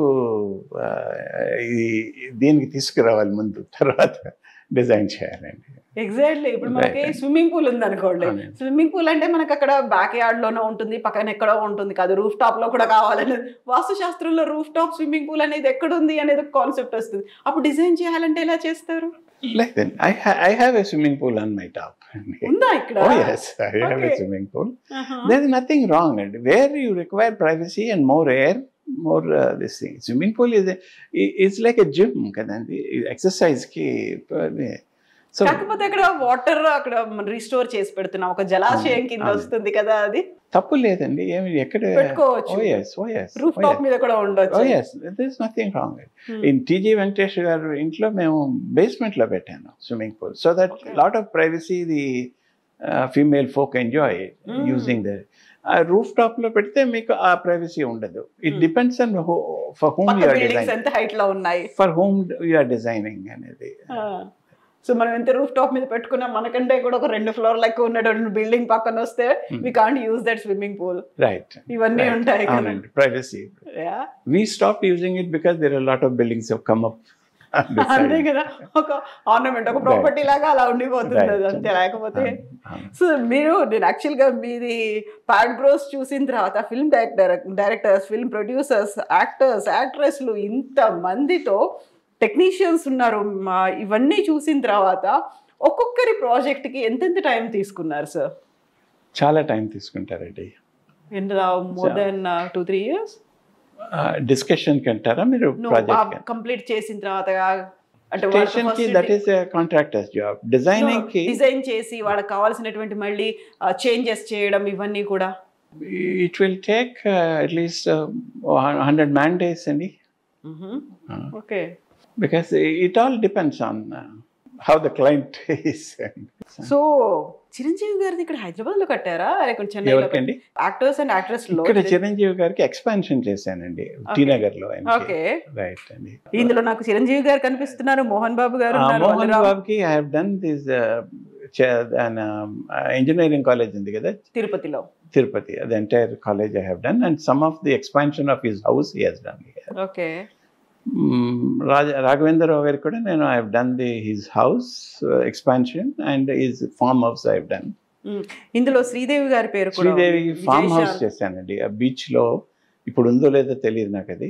దీనికి తీసుకురావాలి ముందు, తర్వాత డిజైన్ చేయాలండి. ఎగ్జాక్ట్లీ. ఇప్పుడు మనకి స్విమ్మింగ్ పూల్ ఉంది అనుకోండి, స్విమ్మింగ్ పూల్ అంటే మనకు అక్కడ బ్యాక్ యార్డ్ లోనే ఉంటుంది, పక్కన ఎక్కడో ఉంటుంది కాదు, రూఫ్ టాప్ లో కూడా కావాలనేది. వాస్తు శాస్త్రంలో రూఫ్ టాప్ స్విమ్మింగ్ పూల్ అనేది ఎక్కడ ఉంది అనేది ఒక కాన్సెప్ట్ వస్తుంది. అప్పుడు డిజైన్ చేయాలంటే ఎలా చేస్తారు? Like then, I have a swimming pool on my top. Unda ikkada? Oh yes, I have a swimming pool. There is nothing wrong. Where you require privacy and more air, more this thing. Swimming pool is like a gym, kadandi. Exercise ki. So, కాకపోతే అక్కడ water అక్కడ restore చేసి పెడుతున్నాం, ఒక జలాశయం కింద వస్తుంది కదా, అది తప్పు లేదండి, ఏమి ఎక్కడ పెట్టుకోవచ్చు, రూఫ్ టాప్ మీద కూడా ఉండొచ్చు. Oh yes, there is nothing wrong. In TG Venkatesh గారు ఇంట్లో మేము బేస్మెంట్ లో పెట్టాను swimming pool, so that lot of privacy the female folk enjoy using the. Roof top లో పెడితే మీకు ఆ ప్రైవసీ ఉండదు. It depends on for whom you are designing, ఎంత హైట్ లో ఉన్నాయి, for whom you are designing అనేది. సో మనం ఎంత రూఫ్ టాప్ మీద పెట్టుకున్నా మనకంటే కూడా ఒక 2 ఫ్లోర్ లెక్క ఉన్నటువంటి బిల్డింగ్ పక్కన వస్తే we can't use that swimming pool. Right, ఇవన్నీ ఉంటాయి కదా, privacy. We stop using it because there are lot of buildings have come up. అంతే కదా, ఒక ఆర్నమెంట్, ఒక ప్రాపర్టీ లాగా అలా ఉండిపోతుంది అది అంతే. లేకపోతే సో నేను యాక్చువల్గా మీది ప్యాడ్ గ్రోస్ చూసిన తర్వాత film directors, film producers, actors, యాక్ట్రెస్లు ఇంత మందితో టెక్నీషియన్స్ ఉన్నారు, ఇవన్నీ చూసిన తర్వాత ఒక్కొక్కరి ప్రాజెక్ట్కి ఎంతెంత టైం తీసుకున్నారు సార్? చాలా టైం తీసుకుంటారండి. మోర్ దెన్ 2-3 years డిస్కషన్ కి అంటారా మీరు? ప్రాజెక్ట్ కంప్లీట్ చేసిన తర్వాత అంటే that is contractors job. Designing కి డిజైన్ చేసి వాళ్ళకి కావాల్సినటువంటి మళ్ళీ చేంజెస్ చేయడం ఇవన్నీ కూడా it will take at least 100 man days అండి. Okay, because it all depends on how the client is. So Chiranjeevi గారిది ఇక్కడ హైదరాబాద్ లో కట్టారా లేకపోతే చెన్నైలో? ఎవరికండి? యాక్టర్స్ అండ్ యాక్ట్రెస్ లో ఇక్కడ చిరంజీవి గారికి ఎక్స్పాన్షన్ చేశానండి టీ నగర్ లో. ఓకే, రైట్ అండి. ఇందులో నాకు చిరంజీవి గారు కనిపిస్తున్నారు, మోహన్ బాబు గారు ఉన్నారు. మోహన్ బాబుకి I have done this engineering college ఉంది కదా తిరుపతిలో, Tirupati, the entire college I have done, and some of the expansion of his house he has done here. Okay. Raghavendra Rao గారికి కూడా నేను I have done his house expansion and his farm house I have done. ఇందులో శ్రీదేవి గారి పేరు కూడా శ్రీదేవి ఉంది. Farm house Vijayashanti. చేశానండి ఆ బీచ్లో. ఇప్పుడు ఉందో లేదో తెలియదు నాకు, అది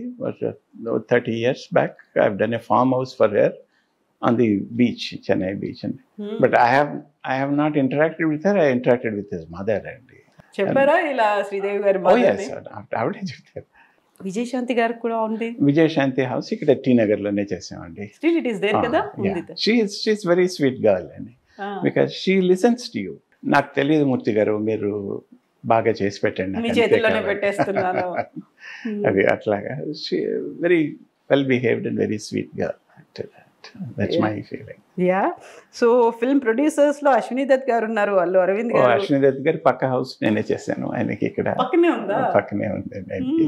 30 years back I have done a farm house for her on the beach, Chennai beach అండి. But I have not interacted with her, I interacted with his mother అండి. చెప్పారా ఇలా శ్రీదేవి గారి ఓ mother ఎస్, ని? ఆవిడే చెప్తారు. విజయశాంతి గారికి కూడా ఉంది. విజయశాంతి హౌస్ ఇక్కడ టీ నగర్లోనే చేసామండి. స్టిల్ ఇట్ ఈస్ దేర్ కదా ఉంది. షీఈస్ వెరీ స్వీట్ గర్ల్ అండి, because she listens to you. నాకు తెలియదు మూర్తి గారు, మీరు బాగా చేసి పెట్టండి మీ నాకు చేతుల్లోనే అంతే పెట్టేస్తున్నాను. అది అట్లాగా. Very well behaved and very sweet girl. That's my feeling. Yeah. So film producers లో అశ్విని దత్ గారు ఉన్నారు, అల్లు అరవింద్ గారు. అశ్విని దత్ గారి పక్క హౌస్ నేనే చేశాను ఆయనకి, ఇక్కడ పక్కనే ఉందా? పక్కనే ఉందండి ఆయనకి.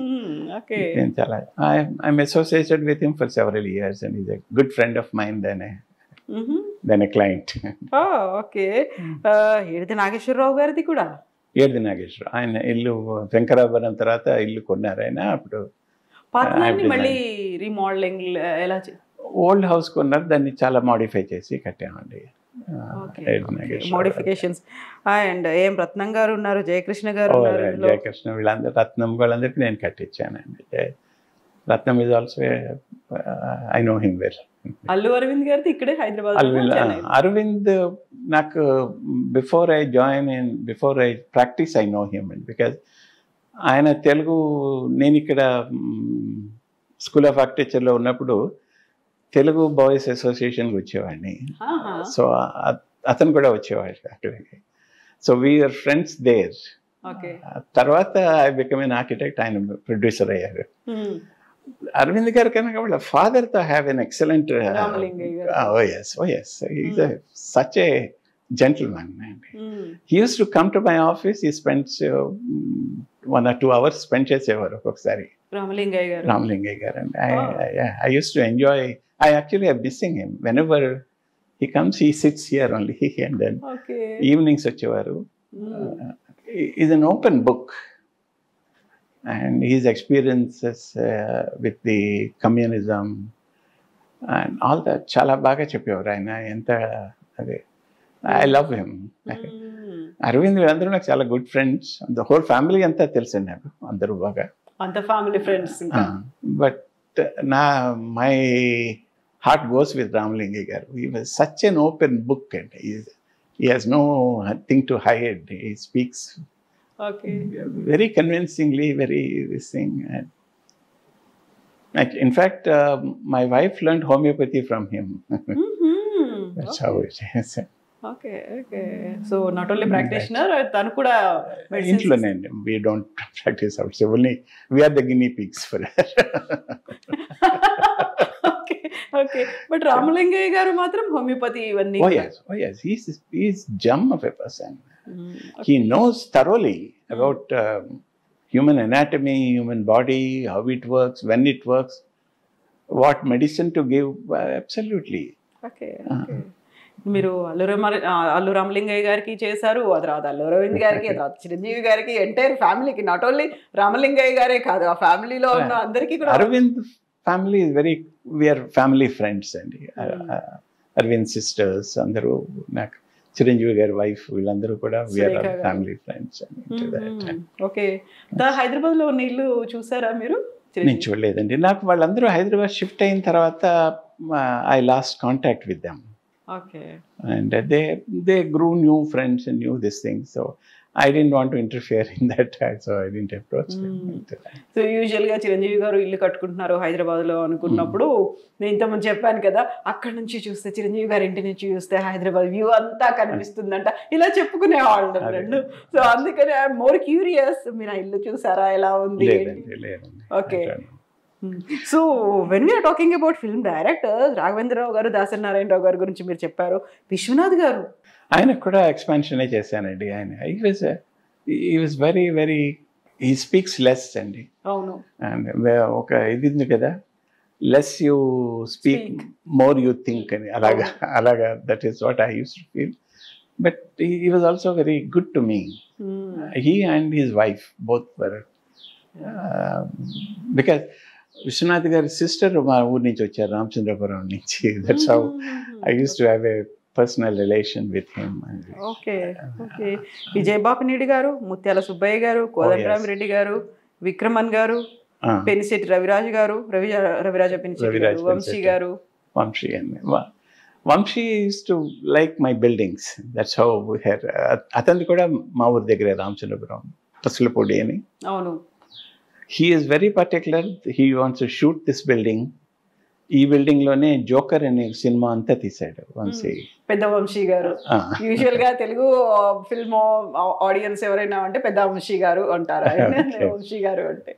ఓకే. నేను చాలా I'm associated with him for several years and is a good friend of mind then a client. Okay. ఏడిది నాగేశ్వరరావు గారిది కూడా. ఏడిది నాగేశ్వర, ఆయన ఇల్లు వెంకరాపురం తర్వాత ఇల్లు కొన్నారు ఆయన. అప్పుడు పాత్రని మళ్ళీ రీమోడలింగ్ ఎలా ఓల్డ్ హౌస్ కొన్నారు, దాన్ని చాలా మాడిఫై చేసి కట్టామండి. మోడిఫికేషన్స్. అండ్ ఏం రత్నం గారు ఉన్నారు, జయకృష్ణ గారు ఉన్నారు ఇందులో. జయకృష్ణ వీళ్ళందరూ, రత్నం వాళ్ళందరికీ నేను కట్టించానండి. Ratnam is also I know him well. Allu Aravind గారిది ఇక్కడే హైదరాబాద్. అరవింద్ నాకు before I practice I know him and because ఆయన తెలుగు, నేను ఇక్కడ స్కూల్ ఆఫ్ ఆర్కిటెక్చర్లో ఉన్నప్పుడు తెలుగు బాయ్స్ అసోసియేషన్కి వచ్చేవాడిని. సో అతను కూడా వచ్చేవాడు అక్కడికి. So we are friends there. తర్వాత ఐ బికమ్ ఎన్ ఆర్కిటెక్ట్, ఆయన ప్రొడ్యూసర్ అయ్యారు. అరవింద్ గారు కనుక వాళ్ళ ఫాదర్తో have an excellent. Such a gentleman అండి. He uses to come to my office, he spends 1 or 2 hours spend చేసేవారు ఒక్కొక్కసారి. రామలింగయ్య గారు అండి. I used to enjoy. I actually am missing him. Whenever he comes, he sits here only, and then evenings వచ్చేవారు. Is an open book, and his experiences with the communism and all that చాలా బాగా చెప్పేవారు ఆయన. ఎంత అదే, I love him. Arvind వీళ్ళందరూ నాకు చాలా good friends. The whole family అంతా తెలుసండి నాకు, అందరూ బాగా అంత family friends. But my heart goes with Ramalingaiah garu. He was such an open book and he has no thing to hide. He speaks very convincingly, very this thing. In fact, my wife learned homeopathy from him. That's how it is. Okay. So not only practitioner, tanu kuda ఇంట్లోనే. We don't practice outside. Only we are the guinea pigs for that. Okay. But Ramalingaiah గారు మాత్రం homeopathy ఇవన్నీ. Oh yes. He's gem of a person. He knows thoroughly about human anatomy, human body, how it works, when it works, what medicine to give. Absolutely. Okay. మీరు అల్లు రామలింగయ్య గారికి చేశారు, ఆ తర్వాత అల్లు అరవింద్ గారికి, ఆ తర్వాత చిరంజీవి గారికి, ఎంటైర్ ఫ్యామిలీకి. నాట్ ఓన్లీ రామలింగయ్య గారే కాదు, ఆ ఫ్యామిలీలో ఉన్న అందరికీ కూడా. Aravind family is very, we are family friends అండి. అరవింద్ సిస్టర్స్ అందరూ, నాకు చిరంజీవి గారి వైఫ్, వీళ్ళందరూ కూడా వీఆర్ ఫ్యామిలీ ఫ్రెండ్స్ అండి. ఓకే. హైదరాబాద్ లో ఉన్న ఇల్లు చూసారా మీరు? నేను చూడలేదండి. నాకు వాళ్ళందరూ హైదరాబాద్ షిఫ్ట్ అయిన తర్వాత I last contact with them. Okay. And they grew new friends and knew this thing. So I didn't want to interfere in that, so I didn't approach them. So usually గా చిరంజీవి గారు ఇల్లు కట్టుకుంటున్నారు హైదరాబాద్ లో అనుకున్నప్పుడు, నేను ఇంతకుముందు చెప్పాను కదా, అక్కడ నుంచి చూస్తే చిరంజీవి గారి ఇంటి నుంచి చూస్తే హైదరాబాద్ వ్యూ అంతా కనిపిస్తుందంట, ఇలా చెప్పుకునేవాళ్ళు రెండు. సో అందుకని ఐఎమ్ మోర్ క్యూరియస్, మీరు ఆ ఇల్లు చూసారా, ఎలా ఉంది? Okay. So when we are talking about film directors, Raghavendra Rao గారు, దాసరి నారాయణరావు గారి గురించి మీరు చెప్పారు. విశ్వనాథ్ గారు, ఆయనకు కూడా ఎక్స్పాన్షన్ చేశానండి. ఆయన he was very very, he speaks less అండి. అవును. అండ్ ఒక ఇది ఉంది కదా, less you speak more you think అని, అలాగా that is what I use to feel. But he was also very good to me. He and his wife both were, because Vishwanath గారి sister మా ఊరి నుంచి వచ్చారు, రామచంద్రపురం నుంచి. That's how I use to have a personal relation with him. Okay okay. Vijaya Bapineedu garu, Mutyala Subbaiah గారు, కోదండరామిరెడ్డి గారు, విక్రమన్ గారు, పెనిశెట్టి రవిరాజు గారు, రవిరాజ పెనిశెట్టి గారు, వంశీ గారు. వంశీ అండి. Vamsi is to like my buildings. That's how అతనిది కూడా మా ఊరి దగ్గరే, రామచంద్రపురం, పసులపూడి అని. అవును. He is very particular. He wants to shoot this building. ఈ బిల్డింగ్ లోనే జోకర్ అనే సినిమా అంతా తీసాడు వంశీ. పెద్ద వంశీ గారు. యూజువల్ గా తెలుగు ఫిల్మ్ ఆడియన్స్ ఎవరైనా అంటే పెద్ద వంశీ గారు అంటారు. వంశీ గారు అంటే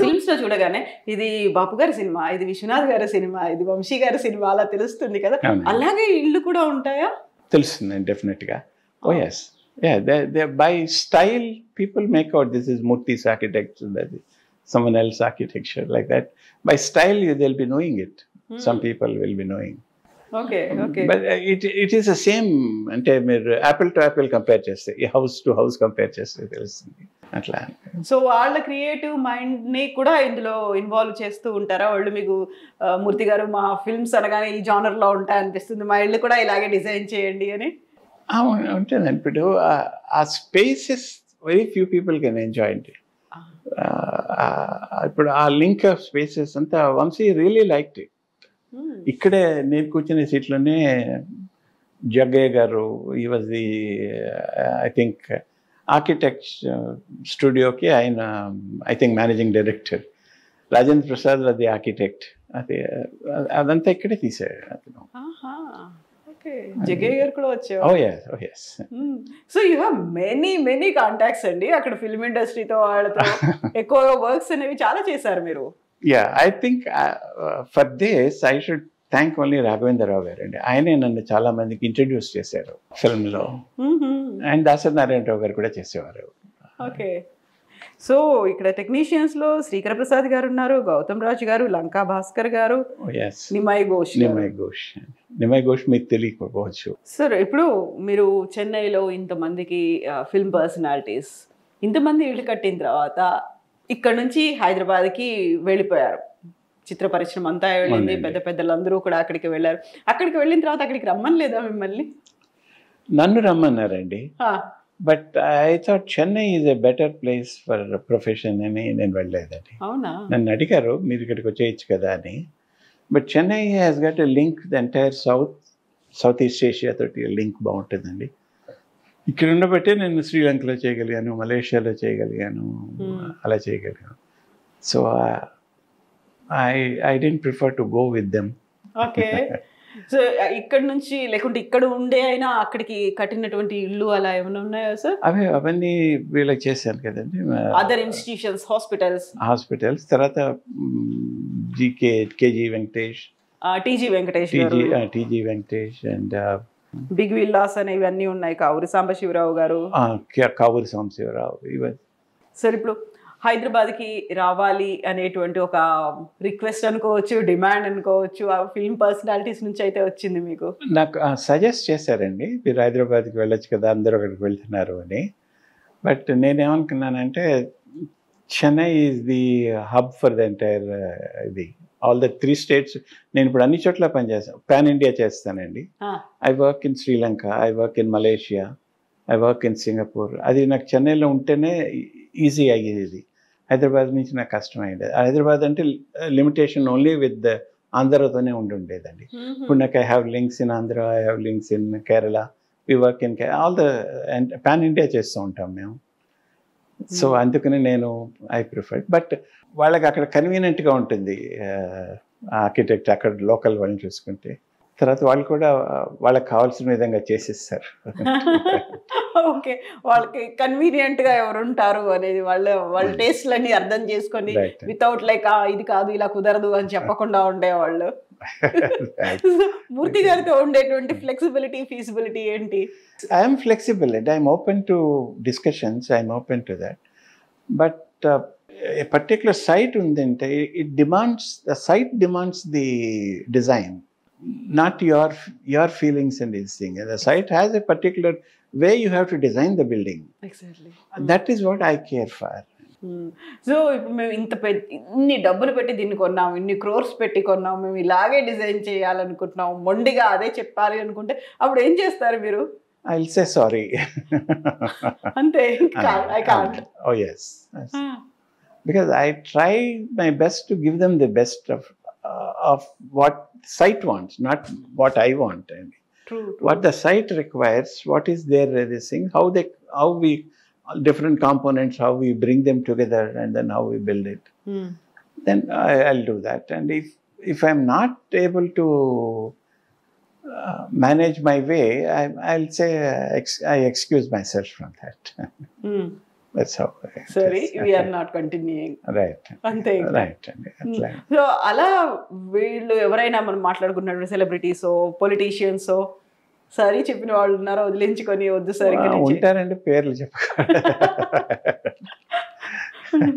ఫిల్మ్స్ లో చూడగానే ఇది బాపు గారి సినిమా, ఇది విశ్వనాథ్ గారి సినిమా, ఇది వంశీ గారి సినిమా అలా తెలుస్తుంది కదా. అలాగే ఇళ్ళు కూడా ఉంటాయా? తెలుస్తుంది డెఫినెట్ గా. ఓ yes. Yeah, by style, people make out this is Murthy's architecture, that is someone else's architecture, like that. By style, they'll be knowing it. Some people will be knowing. Okay, okay. But it is the same. అంటే మీరు apple to apple compare చేస్తే, house to house compare చేస్తే తెలుస్తుంది అట్లా. So వాళ్ళ creative mind ని కూడా ఇందులో ఇన్వాల్వ్ చేస్తూ ఉంటారా వాళ్ళు? మీకు మూర్తి గారు మా ఫిల్మ్స్ అనగానే ఈ జానర్ లో ఉంటాయి అనిపిస్తుంది, మా ఇల్లు కూడా ఇలాగే డిజైన్ చేయండి అని. ఉంటుందండి. ఇప్పుడు ఆ spaces very few people can enjoy it. ఇప్పుడు ఆ లింక్ ఆఫ్ స్పేసెస్ అంతా వంశీ రియలీ లైక్డ్ ఇట్. ఇక్కడే నేను కూర్చునే సీట్లోనే జగ్గయ్య గారు, ఈ was the I think architect స్టూడియోకి ఆయన I think managing director. Rajendra Prasad was the architect. అదంతా ఇక్కడే తీసాడు అతను. జగ్గయ్య గారు కూడా వచ్చారు. Oh yes, oh yes. So you have many contacts అండి అక్కడ ఫిల్మ్ ఇండస్ట్రీతో, వాళ్ళతో ఎక్కువగా వర్క్స్ అనేవి చాలా చేశారు మీరు. Yeah, I think for this I should thank only Raghavendra Rao గారు అండి. ఆయనే నన్ను చాలా మందికి ఇంట్రడ్యూస్ చేశారు ఫిల్మ్ లో. అండ్ దాసరి నారాయణరావు గారు కూడా చేసేవారు. ఓకే. సో ఇక్కడ టెక్నీషియన్స్ లో శ్రీకర ప్రసాద్ గారు ఉన్నారు, గౌతమ్ రాజ్ గారు, లంకా భాస్కర్ గారు, నిమయ్ ఘోష్ మీకు తెలియకపోవచ్చు. సార్ ఇప్పుడు మీరు చెన్నైలో ఇంతమందికి ఫిల్మ్ పర్సనాలిటీస్, ఇంతమంది ఇల్లు కట్టిన తర్వాత ఇక్కడ నుంచి హైదరాబాద్కి వెళ్ళిపోయారు. చిత్ర పరిశ్రమ అంతా వెళ్ళింది, పెద్ద పెద్దలందరూ కూడా అక్కడికి వెళ్ళారు. అక్కడికి వెళ్ళిన తర్వాత అక్కడికి రమ్మని లేదా మిమ్మల్ని? నన్ను రమ్మన్నారండి. But I thought Chennai is a better place for profession అని నేను వెళ్ళలేదండి. అవునా? నన్ను అడిగారు మీరు ఇక్కడికి వచ్చేయచ్చు కదా అని. But Chennai has got a link the entire south east Asia తోటి లింక్ బాగుంటుందండి. ఇక్కడ ఉండబట్టే నేను శ్రీలంకలో చేయగలిగాను, మలేషియాలో చేయగలిగాను, అలా చేయగలిగాను. So I don't prefer to go with them. Okay. So ఇక్కడ నుంచి లేకుంటే ఇక్కడ ఉండే అయినా అక్కడికి కట్టినటువంటి ఇల్లు అలా ఏమైనా ఉన్నాయా సార్? అవన్నీ వీళ్ళకి చేశాను కదండి. అదర్ ఇన్స్టిట్యూషన్స్, హాస్పిటల్స్ తర్వాత KG Venkatesh, TG Venkatesh and big villas అనేవి అన్నీ ఉన్నాయి. కావూరి సాంబశివరావు గారు, కావూరి సాంబశివరావు. సార్ ఇప్పుడు హైదరాబాద్కి రావాలి అనేటువంటి ఒక రిక్వెస్ట్ అనుకోవచ్చు, డిమాండ్ అనుకోవచ్చు, ఆ ఫిల్మ్ పర్సనాలిటీస్ నుంచి అయితే వచ్చింది మీకు? నాకు సజెస్ట్ చేశారండి, మీరు హైదరాబాద్కి వెళ్ళొచ్చు కదా, అందరూ అక్కడికి వెళ్తున్నారు అని. బట్ నేనేమనుకున్నానంటే Chennai is the hub for the entire ఇది ఆల్ ద 3 states. నేను ఇప్పుడు అన్ని చోట్ల పనిచేస్తాను, పాన్ ఇండియా చేస్తానండి. I work in Sri Lanka, I work in Malaysia, I work in Singapore. అది నాకు చెన్నైలో ఉంటేనే ఈజీ అయ్యేది. హైదరాబాద్ నుంచి నాకు కష్టమైంది. హైదరాబాద్ అంటే లిమిటేషన్ ఓన్లీ విత్ ఆంధ్రతోనే ఉండేదండి. ఇప్పుడు నాకు I have links in Andhra, I have links in Kerala, we work in all the pan India చేస్తూ ఉంటాం మేము. సో అందుకని నేను ఐ ప్రిఫర్. బట్ వాళ్ళకి అక్కడ కన్వీనియంట్గా ఉంటుంది ఆర్కిటెక్ట్, అక్కడ లోకల్ వాళ్ళని చూసుకుంటే. తర్వాత వాళ్ళు కూడా వాళ్ళకి కావాల్సిన విధంగా చేసేస్తారు. ఓకే, వాళ్ళకి కన్వీనియంట్ గా ఎవరు ఉంటారు అనేది వాళ్ళ టేస్ట్లన్నీ అర్థం చేసుకొని వితౌట్ లైక్ ఇది కాదు ఇలా కుదరదు అని చెప్పకుండా ఉండేవాళ్ళు. మూర్తి గారితో ఉండేటువంటి ఫ్లెక్సిబిలిటీ, ఫీజిబిలిటీ ఏంటి? I'm flexible and I'm open to discussions, I'm open to that. But a particular site ఉందంటే the site demands the design, not your feelings and this thing. The site has a particular way you have to design the building. Exactly. That is what I care for. So ఇప్పుడు మేము ఇన్ని డబ్బులు పెట్టి దీన్ని కొన్నాం, ఇన్ని క్రోర్స్ పెట్టి కొన్నాం, మేము ఇలాగే డిజైన్ చేయాలనుకుంటున్నాం, మొండిగా అదే చెప్పాలి అనుకుంటే అప్పుడు ఏం చేస్తారు మీరు? I'll say sorry. అంతే, I can't. Oh yes. Because I try my best to give them the best of what site wants, not what I want. I mean, True. what the site requires, what is their this thing, how we different components, how we bring them together, and then how we build it. Then I'll do that. And if I'm not able to manage my way, I'll say I excuse myself from that. That's how. Sorry, we are not continuing. Right. అంతే. Right. So అలా వీళ్ళు ఎవరైనా మనం మాట్లాడుకున్నప్పుడు సెలబ్రిటీసో పొలిటీషియన్సో సరే చెప్పిన వాళ్ళు ఉన్నారో వదిలించుకొని వద్దు సార్ ఇంకా ఉంటారండి, పేర్లు చెప్పకుండా.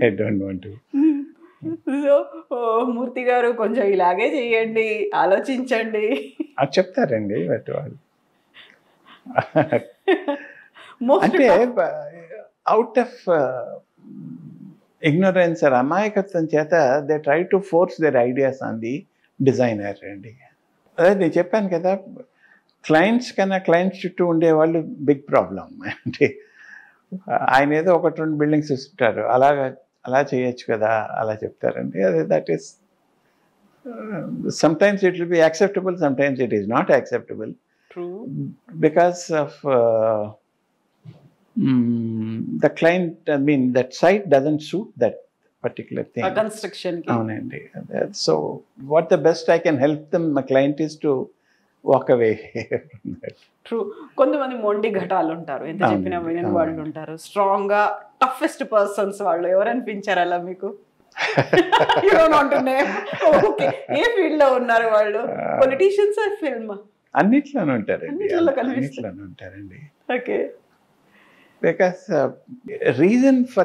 I don't want to. So Murthy garu కొంచెం ఇలాగే చేయండి, ఆలోచించండి అది చెప్తారండి బట్ వాళ్ళు అంటే అవుట్ ఆఫ్ ignorance or అమాయకత్వం చేత they try to force their ideas on the designer అండి. అదే నేను చెప్పాను కదా, క్లయింట్స్ కన్నా క్లయింట్స్ చుట్టూ ఉండేవాళ్ళు బిగ్ ప్రాబ్లం. అంటే ఆయన ఏదో 1-2 బిల్డింగ్స్ ఇస్తుంటారు, అలా చేయొచ్చు కదా అలా చెప్తారండి. అదే that is sometimes it will be acceptable, sometimes it is not acceptable. True. Because of the client, I mean that site doesn't suit that particular thing. A construction. అవునండి. So what the best I can help them, my client, is to walk away from that. True. కొంతమంది మొండి ఘటాలు ఉంటారు, ఎంత చెప్పినా వినని వాళ్ళు ఉంటారు. Strong గా టఫెస్ట్ పర్సన్స్ వాళ్ళు ఎవరు అనిపించారు అలా మీకు? You don't want to name. Okay. ఏ ఫీల్డ్ లో ఉన్నారు వాళ్ళు? Politicians or film? అన్నిట్లోనే ఉంటారండి. Okay. Because reason for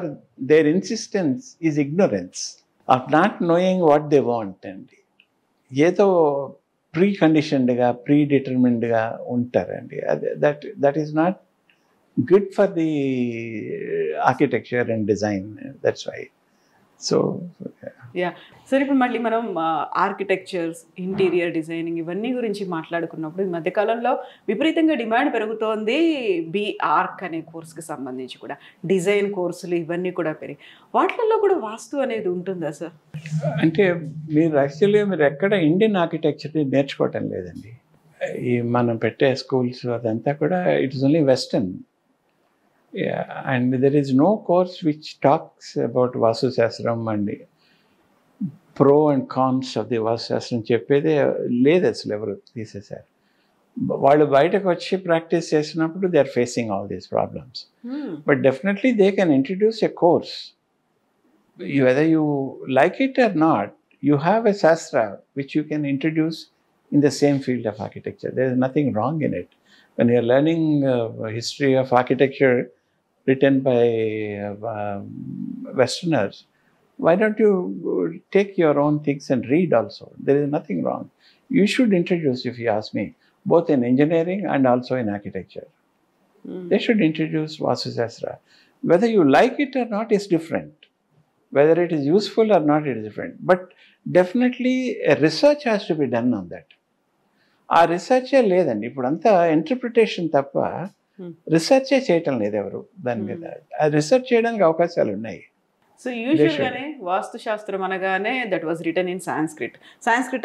their insistence is ignorance of not knowing what they want. అండి ఏదో ప్రీ-కండిషన్డ్గా ప్రీ-డిటర్మిన్డ్గా ఉంటారండి. That is not good for the architecture and design. That's why. So సరే, ఇప్పుడు మళ్ళీ మనం ఆర్కిటెక్చర్స్, ఇంటీరియర్ డిజైనింగ్ ఇవన్నీ గురించి మాట్లాడుకున్నప్పుడు ఈ మధ్యకాలంలో విపరీతంగా డిమాండ్ పెరుగుతోంది బీఆర్క్ అనే కోర్సుకి సంబంధించి కూడా. డిజైన్ కోర్సులు ఇవన్నీ కూడా పెరిగి వాటిల్లో కూడా వాస్తు అనేది ఉంటుందా సార్? అంటే మీరు ఎక్కడ ఇండియన్ ఆర్కిటెక్చర్ నేర్చుకోవటం లేదండి. ఈ మనం పెట్టే స్కూల్స్ అదంతా కూడా it is only western. And there is no course which talks about Vastu Shastram and pro and cons of the Vastu Shastram చెప్పేదే లేదు అసలు. ఎవరు తీసేశారు. వాళ్ళు బయటకు వచ్చి ప్రాక్టీస్ చేసినప్పుడు they are facing all these problems. But definitely they can introduce a course. Whether you like it or not, you have a Shastra which you can introduce in the same field of architecture. There is nothing wrong in it. When you are learning history of architecture written by Westerners, why don't you take your own things and read also? There is nothing wrong. You should introduce, if you ask me, both in engineering and also in architecture. They should introduce Vastu Shastra. Whether you like it or not is different. Whether it is useful or not, it is different. But definitely a research has to be done on that. ఆ రీసెర్చే లేదండి. ఇప్పుడు అంతా interpretation తప్ప రీసెర్చే చేయటం లేదు ఎవరు దాని మీద. ఆ రీసెర్చ్ చేయడానికి అవకాశాలు ఉన్నాయి. సో యూజువల్గానే వాస్తుశాస్త్రం అనగానే that was return in Sanskrit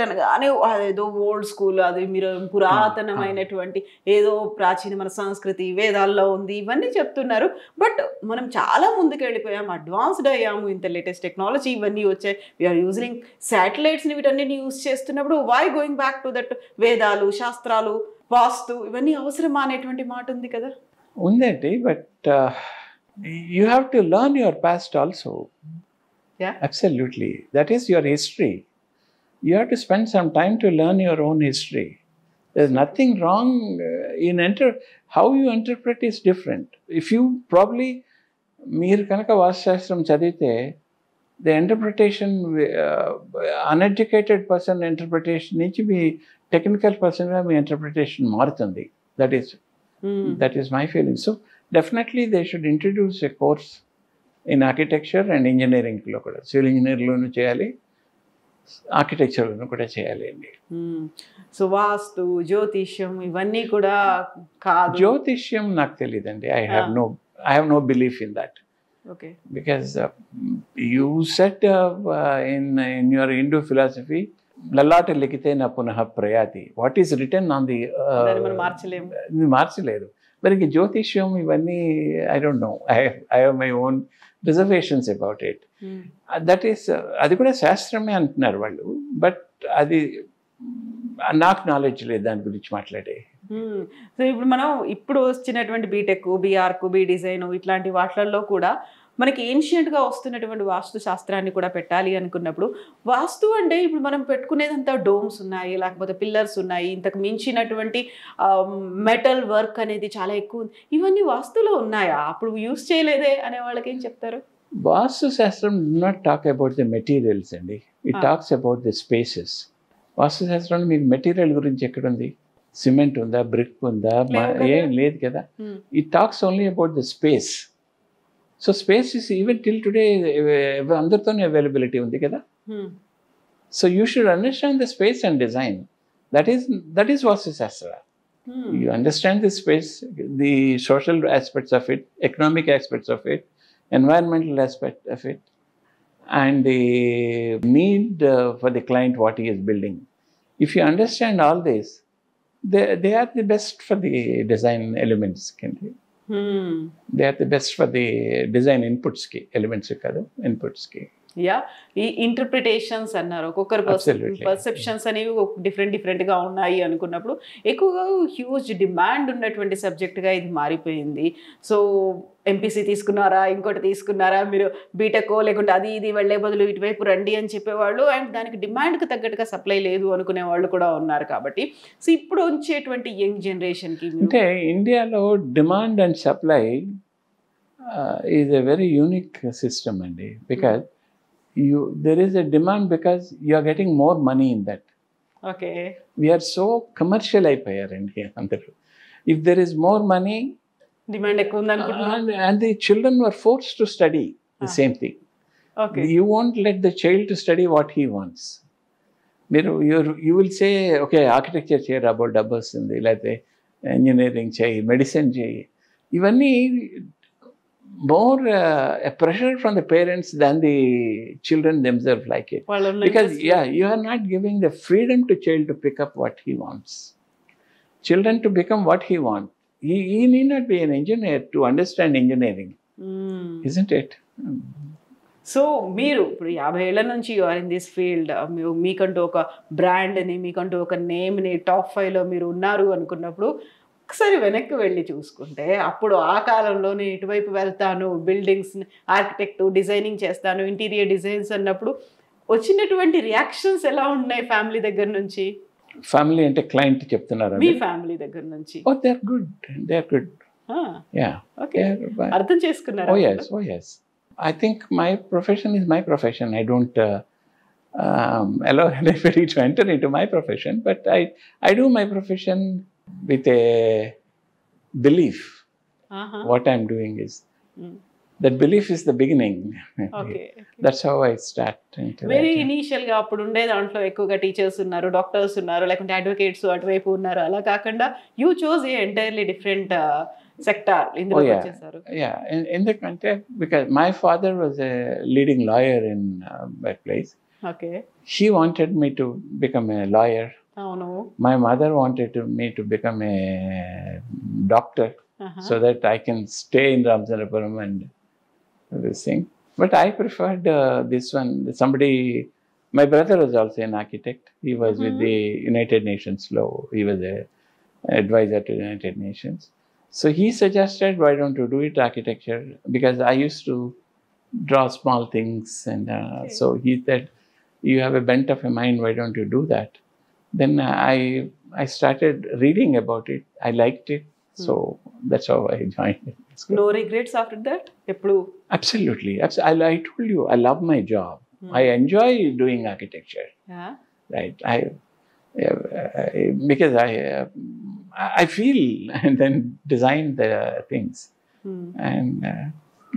అనగానే అదేదో ఓల్డ్ స్కూల్, అది మీరు పురాతనమైనటువంటి ఏదో ప్రాచీన మన సంస్కృతి వేదాల్లో ఉంది ఇవన్నీ చెప్తున్నారు. బట్ మనం చాలా ముందుకు వెళ్ళిపోయాము, అడ్వాన్స్డ్ అయ్యాము, ఇంత లేటెస్ట్ టెక్నాలజీ ఇవన్నీ వచ్చాయి. వీఆర్ యూజింగ్ శాటిలైట్స్ని వీటన్నిటిని యూజ్ చేస్తున్నప్పుడు why going back to that వేదాలు, శాస్త్రాలు, వాస్తు ఇవన్నీ అవసరమా అనేటువంటి మాట ఉంది కదా? ఉందండి. But you have to learn your past also. Yeah, absolutely. That is your history. You have to spend some time to learn your own history. There's nothing wrong in how you interpret is different. If you probably meer kanaka vastushastram chadite, the interpretation uneducated person interpretation nunchi be technical person ga me interpretation marutundi. That is my feeling. So definitely they should introduce a course in architecture and ఇంజనీరింగ్లో కూడా. Civil ఇంజనీర్లోనూ చేయాలి, ఆర్కిటెక్చర్లోనూ కూడా చేయాలి అండి. So వాస్తు, జ్యోతిష్యం ఇవన్నీ కూడా కాదు. జ్యోతిష్యం నాకు తెలియదండి. I have no belief in that. Okay. Because you said in your Hindu philosophy, లలాట లిఖితే నా పునః ప్రయాతి. What is return on the మార్చలేదు. మరి ఇంక జ్యోతిష్యం ఇవన్నీ I don't know. I have my own reservations about it. That is, అది కూడా శాస్త్రమే అంటున్నారు వాళ్ళు, బట్ అది నాకు నాలెడ్జ్ లేదు దాని గురించి మాట్లాడే. సో ఇప్పుడు వచ్చినటువంటి బీటెక్, బీఆర్క్, బీ డిజైన్ ఇట్లాంటి వాటిల్లో కూడా మనకి ఏన్షియంట్గా వస్తున్నటువంటి వాస్తు శాస్త్రాన్ని కూడా పెట్టాలి అనుకున్నప్పుడు, వాస్తు అంటే ఇప్పుడు మనం పెట్టుకునేదంతా డోమ్స్ ఉన్నాయి, లేకపోతే పిల్లర్స్ ఉన్నాయి, ఇంతకు మించినటువంటి మెటల్ వర్క్ అనేది చాలా ఎక్కువ ఉంది. ఇవన్నీ వాస్తులో ఉన్నాయా, అప్పుడు యూస్ చేయలేదే అనే వాళ్ళకి ఏం చెప్తారు? వాస్తు శాస్త్రం do not talk about the materials అండి, it talks about the spaces. Vastu శాస్త్రంలో మీకు మెటీరియల్ గురించి ఎక్కడుంది? సిమెంట్ ఉందా, బ్రిక్ ఉందా? ఏం లేదు కదా. It talks only about the space. So space is even till today అందరితోనే అవైలబిలిటీ ఉంది కదా. So you should understand the space and design. That is Vastu shastra. You understand the space, the social aspects of it, economic aspects of it, environmental aspect of it, and the need for the client what he is building. If you understand all this, they are the best for the design elements. They are the best for the design inputs ki elements kaadu inputs ki. Yeah, ఈ interpretations అన్నారు, ఒక్కొక్కరు perceptions అనేవి డిఫరెంట్గా ఉన్నాయి అనుకున్నప్పుడు ఎక్కువగా huge demand ఉన్నటువంటి సబ్జెక్ట్గా ఇది మారిపోయింది. సో ఎంపీసీ తీసుకున్నారా, ఇంకోటి తీసుకున్నారా, మీరు బీటెక్కో లేకుంటే అది ఇది వెళ్ళే బదులు ఇటువైపు రండి అని చెప్పేవాళ్ళు, అండ్ దానికి డిమాండ్కి తగ్గట్టుగా సప్లై లేదు అనుకునే వాళ్ళు కూడా ఉన్నారు. కాబట్టి సో ఇప్పుడు వచ్చేటువంటి యంగ్ జనరేషన్కి అంటే ఇండియాలో demand and supply is a very unique system అండి. Because there is a demand because you are getting more money in that. Okay. We are so commercial అయిపోయారండి అందరూ. If there is more money, demand ఎక్కువ ఉంది అనుకుంటున్నాను, and the children were forced to study the same thing. Okay. You won't let the child to study what he wants. You will say, okay, architecture చేయి, డబ్బు వస్తుంది, లేకపోతే engineering చేయి, medicine చేయి. ఇవన్నీ more a pressure from the parents than the children themselves like it. Because you are not giving the freedom to child to pick up what he wants. Children to become what he wants. He need not be an engineer to understand engineering. Isn't it? So మీరు ఇప్పుడు 50 ఏళ్ల నుంచి you are in this field, మీకంటూ ఒక బ్రాండ్ని, మీకంటూ ఒక నేమ్ని, top 5లో మీరు ఉన్నారు అనుకున్నప్పుడు ఒకసారి వెనక్కి వెళ్ళి చూసుకుంటే, అప్పుడు ఆ కాలంలోనే ఇటువైపు వెళ్తాను, బిల్డింగ్స్ ఆర్కిటెక్ట్ డిజైనింగ్ చేస్తాను, ఇంటీరియర్ డిజైన్స్ అన్నప్పుడు వచ్చినటువంటి రియాక్షన్స్ ఎలా ఉన్నాయి ఫ్యామిలీ దగ్గర నుంచి? ఫ్యామిలీ అంటే క్లయింట్ చెప్తున్నారు, మీ ఫ్యామిలీ దగ్గర నుంచి? Oh, they are good. Yeah. Okay. అర్థం చేసుకున్నారు? Oh yes. I think my profession is my profession. I don't allow anybody to enter into my profession, but I do my profession with a belief. What I'm doing is that belief is the beginning. Okay. That's how I start. Very ఇనీషియల్గా అప్పుడు ఉండే దాంట్లో ఎక్కువగా teachers ఉన్నారు, doctors ఉన్నారు, లేకుంటే advocates అటువైపు ఉన్నారు. అలా కాకుండా you chose A entirely different sector ఇందులో వచ్చేసారు. Yeah, ఎందుకంటే because my father was a leading lawyer in that place. Okay. He wanted me to become a lawyer. అవును. My mother wanted me to become a doctor, so that I can stay in Ramzanapuram and this thing. But I preferred this one. My brother was also an architect. He was with the United Nations law. He was an advisor to the United Nations. So he suggested, why don't you do it architecture? Because I used to draw small things, and so he said, you have a bent of a mind, why don't you do that? Then I started reading about it. I liked it. So that's how I joined it. No regrets after that? Absolutely. I told you, I love my job. I enjoy doing architecture. Yeah. Right. Because I feel and then design the things. And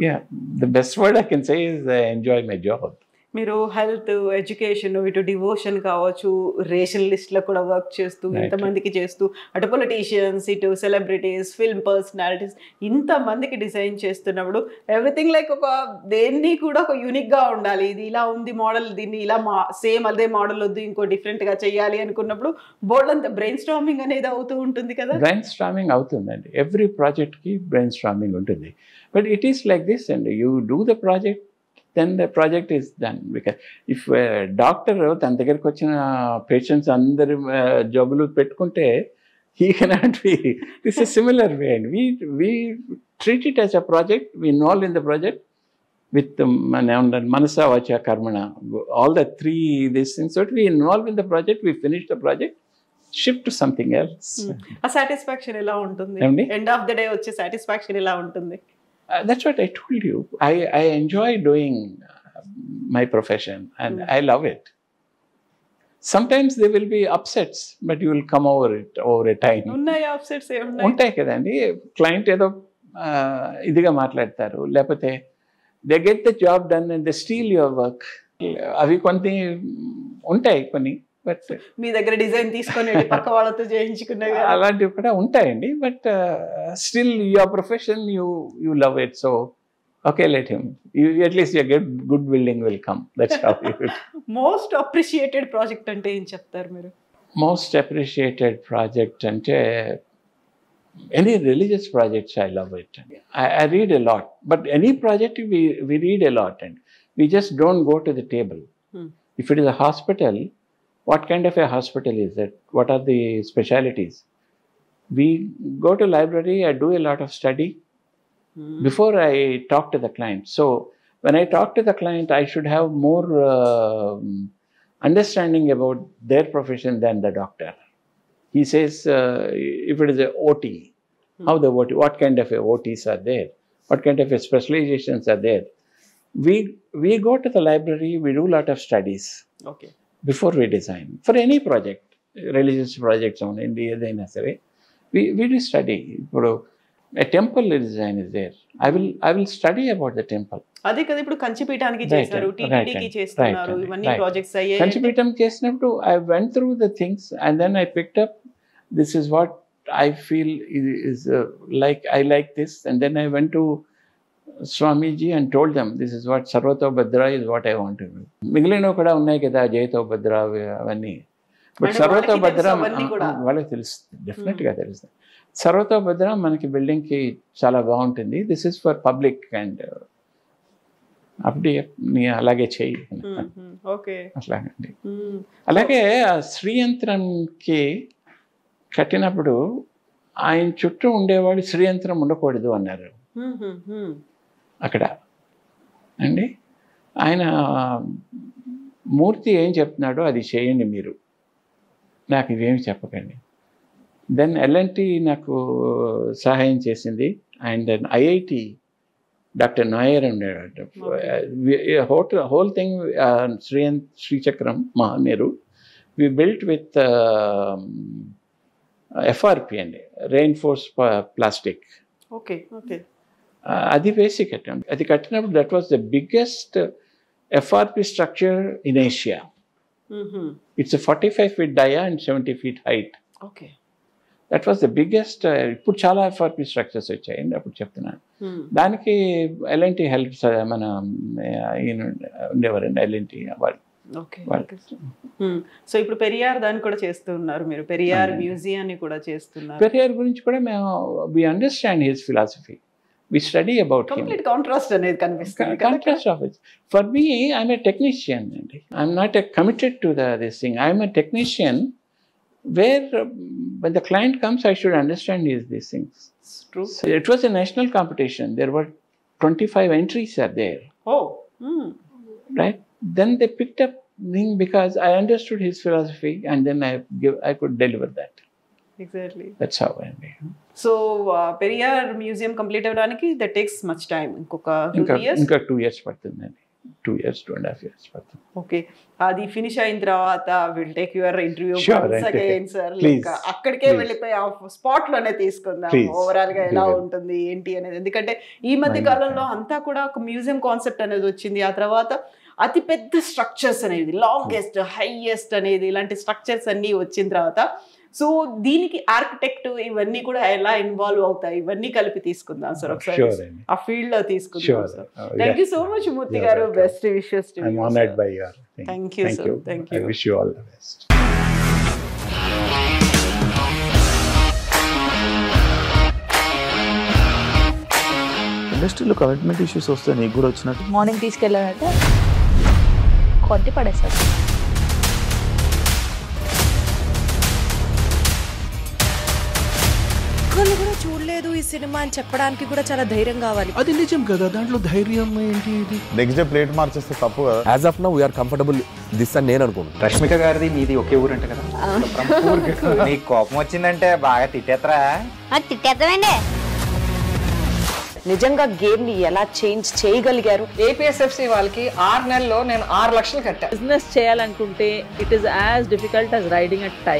Yeah, the best word I can say is I enjoy my job. మీరు health, education, ఇటు devotion కావచ్చు, ration లిస్ట్లో కూడా work చేస్తూ ఇంతమందికి చేస్తూ, అటు politicians, ఇటు సెలబ్రిటీస్, ఫిల్మ్ పర్సనాలిటీస్, ఇంతమందికి డిజైన్ చేస్తున్నప్పుడు ఎవ్రీథింగ్ లైక్ ఒక దేన్ని కూడా ఒక యూనిక్గా ఉండాలి. ఇది ఇలా ఉంది మోడల్, దీన్ని ఇలా సేమ్ అదే మోడల్ వద్దు, ఇంకో డిఫరెంట్గా చేయాలి అనుకున్నప్పుడు బోర్డు అంతా బ్రెయిన్ స్టార్మింగ్ అనేది అవుతూ ఉంటుంది కదా. బ్రెయిన్ స్టార్మింగ్ అవుతుందండి. ఎవ్రీ ప్రాజెక్ట్కి బ్రెయిన్ స్టార్మింగ్ ఉంటుంది. But it is like this అండి, you do the project, then the project is done. Because if doctor తన దగ్గరికి వచ్చిన పేషెంట్స్ అందరి జబ్బులు పెట్టుకుంటే he cannot be. This is similar way, and we treat it as a project. We involve in the project with manasa vacha karmana, all the three these things. So we involve in the project, we finish the project, shift to something else. ఆ satisfaction ఎలా ఉంటుంది? End of the day వచ్చే satisfaction ఎలా ఉంటుంది? That's what I told you. I enjoy doing my profession, and I love it. Sometimes there will be upsets, but you will come over it over a time. ఉన్నాయా upsets? ఏమున్నాయి? ఉంటాయి కదండి. Client ఏదో ఇదిగా మాట్లాడతారు, లేకపోతే they get the job done and they steel your work. అవి కొన్ని ఉంటాయి కొన్ని. బట్ మీ దగ్గర డిజైన్ తీసుకొని పక్క వాళ్ళతో చేయించుకున్నాయి అలాంటివి కూడా ఉంటాయండి. But still your profession, you love it. So okay, let him. At least you get good building will come. That's how you. Most appreciated project అంటే ఏం చెప్తారు మీరు? మోస్ట్ అప్రిషియేటెడ్ ప్రాజెక్ట్ అంటే any religious projects, I love it. I read a lot, but any project we read a lot, and we just don't go to the table. If it is a hospital, what kind of a hospital is it? What are the specialties? We go to library, I do a lot of study before I talk to the client. So when I talk to the client, I should have more understanding about their profession than the doctor. He says, if it is a OT, how the OT, what kind of a OTs are there? What kind of a specializations are there? We go to the library, we do a lot of studies. Okay. Before we design. For any project, religious projects on India, we do study. A temple design is there. I will study about the temple. అదే కదా ఇప్పుడు కంచిపీఠానికి చేశారు, టీటీడీకి చేస్తున్నారు, ఇవన్నీ projects అయ్యాయి. కంచిపీఠం చేసినప్పుడు I went through the things and then I picked up, this is what I feel is like, I like this, and then I went to Swamiji and told them, this is what Sarvato Bhadra is what I want to do. మిగిలినవి కూడా ఉన్నాయి కదా, జయతో భద్ర అవన్నీ. But సర్వతో భద్ర వాళ్ళకి తెలుస్తుంది, డెఫినెట్గా తెలుస్తుంది. సర్వతో భద్ర మనకి బిల్డింగ్కి చాలా బాగుంటుంది. This is for public and అప్పుడు నీ అలాగే చెయ్యి. ఓకే, అట్లాగండి. అలాగే శ్రీయంత్రంకి కట్టినప్పుడు ఆయన చుట్టూ ఉండేవాడు శ్రీయంత్రం ఉండకూడదు అన్నారు అక్కడ అండి. ఆయన మూర్తి ఏం చెప్తున్నాడో అది చేయండి మీరు, నాకు ఇవేమి చెప్పకండి. దెన్ ఎల్ఎన్టీ నాకు సహాయం చేసింది. And then IIT doctor Nair ఉండేవాడు. హోల్ థింగ్ శ్రీచక్రం Mahameru we built with FRP అండి, రెయిన్ఫోర్స్ ప్లాస్టిక్. ఓకే ఓకే, అది వేసి కట్టాం. అది కట్టినప్పుడు that was the biggest FRP structure in Asia. It's 45 feet dia and 70 feet height. Okay, that was the biggest. ఇప్పుడు చాలా ఎఫ్ఆర్పి స్ట్రక్చర్స్ వచ్చాయండి, అప్పుడు చెప్తున్నాను. దానికి ఎల్ఎన్టీ హెల్ప్ మన ఈయన ఉండేవారండి, ఎల్ఎన్టీ వాళ్ళు. సో ఇప్పుడు పెరియార్ దాన్ని కూడా చేస్తూ ఉన్నారు మీరు, పెరియార్ మ్యూజియాన్ని కూడా చేస్తున్నారు. పెరియార్ గురించి కూడా మేము we understand his philosophy, we study about him. Complete contrast అనేది కనిపిస్తుంది. Contrast of it. For me I'm a technician అండి, I'm not a committed to this thing. I'm a technician where when the client comes, I should understand these things. True. So it was a national competition. There were 25 entries are there. Oh. Right. Then they picked up thing because I understood his philosophy, and then I could deliver that. Exactly. That's how I made. So Periyar Museum complete avdaniki that takes much time. Inkoka 2 years. Inka 2 years pattundandi. 2.5 years పడుతుంది. Okay, అది finish అయిన తర్వాత will take your interview Sure, again sir. please, అక్కడికే please. వెళ్ళిపోయి ఆ spot లోనే తీసుకుందాం Please, overall గా ఎలా please. ఉంటుంది ఏంటి అనేది. ఎందుకంటే ఈ మధ్య Mind కాలంలో అంతా కూడా ఒక మ్యూజియం కాన్సెప్ట్ అనేది వచ్చింది. ఆ తర్వాత అతి పెద్ద స్ట్రక్చర్స్ అనేది, లాంగెస్ట్ హైయెస్ట్ అనేది, ఇలాంటి స్ట్రక్చర్స్ అన్ని వచ్చిన తర్వాత సో దీనికి ఆర్కిటెక్ట్ ఇవన్నీ కూడా ఎలా ఇన్వాల్వ్ అవుతాయి, ఇవన్నీ కలిపి తీసుకుందాం సార్ ఒకసారి Sure అండి. ఆ ఫీల్డ్ లో తీసుకుందాం Sure. Sir. Oh, thank you yes. So much Murthy You're గారు. welcome. Best wishes to I'm you. honored by your thing. Thank you, sir. Thank you. I wish you all the best. ఇండస్ట్రీలో commitment issues వస్తే నీకు కూడా వచ్చినట్టు morning తీసుకెళ్ళానంటే కొట్టి పడేస్తారు. ఒక్కళ్ళు కూడా చూడలేదు ఈ సినిమా అని చెప్పడానికి కూడా చాలా ధైర్యం కావాలి. అది నిజం కదా, దాంట్లో ధైర్యం ఏంటి? ఇది నెక్స్ట్ డే ప్లేట్ మార్చేస్తే తప్పు కదా. As of now we are comfortable this అని నేను అనుకుంటున్నాను. రష్మిక గారిది మీది ఒకే ఊరు అంట కదా? నీకు కోపం వచ్చిందంటే బాగా తిట్టేత్తరా? తిట్టేద్దామండి. నిజంగా గేమ్ ని ఎలా చేంజ్ చేయగలిగారు? ఏపీఎస్ఎఫ్సి వాళ్ళకి 6 నెలల్లో నేను 6 లక్షలు కట్టా. బిజినెస్ చేయాలనుకుంటే it is as difficult as riding a tiger.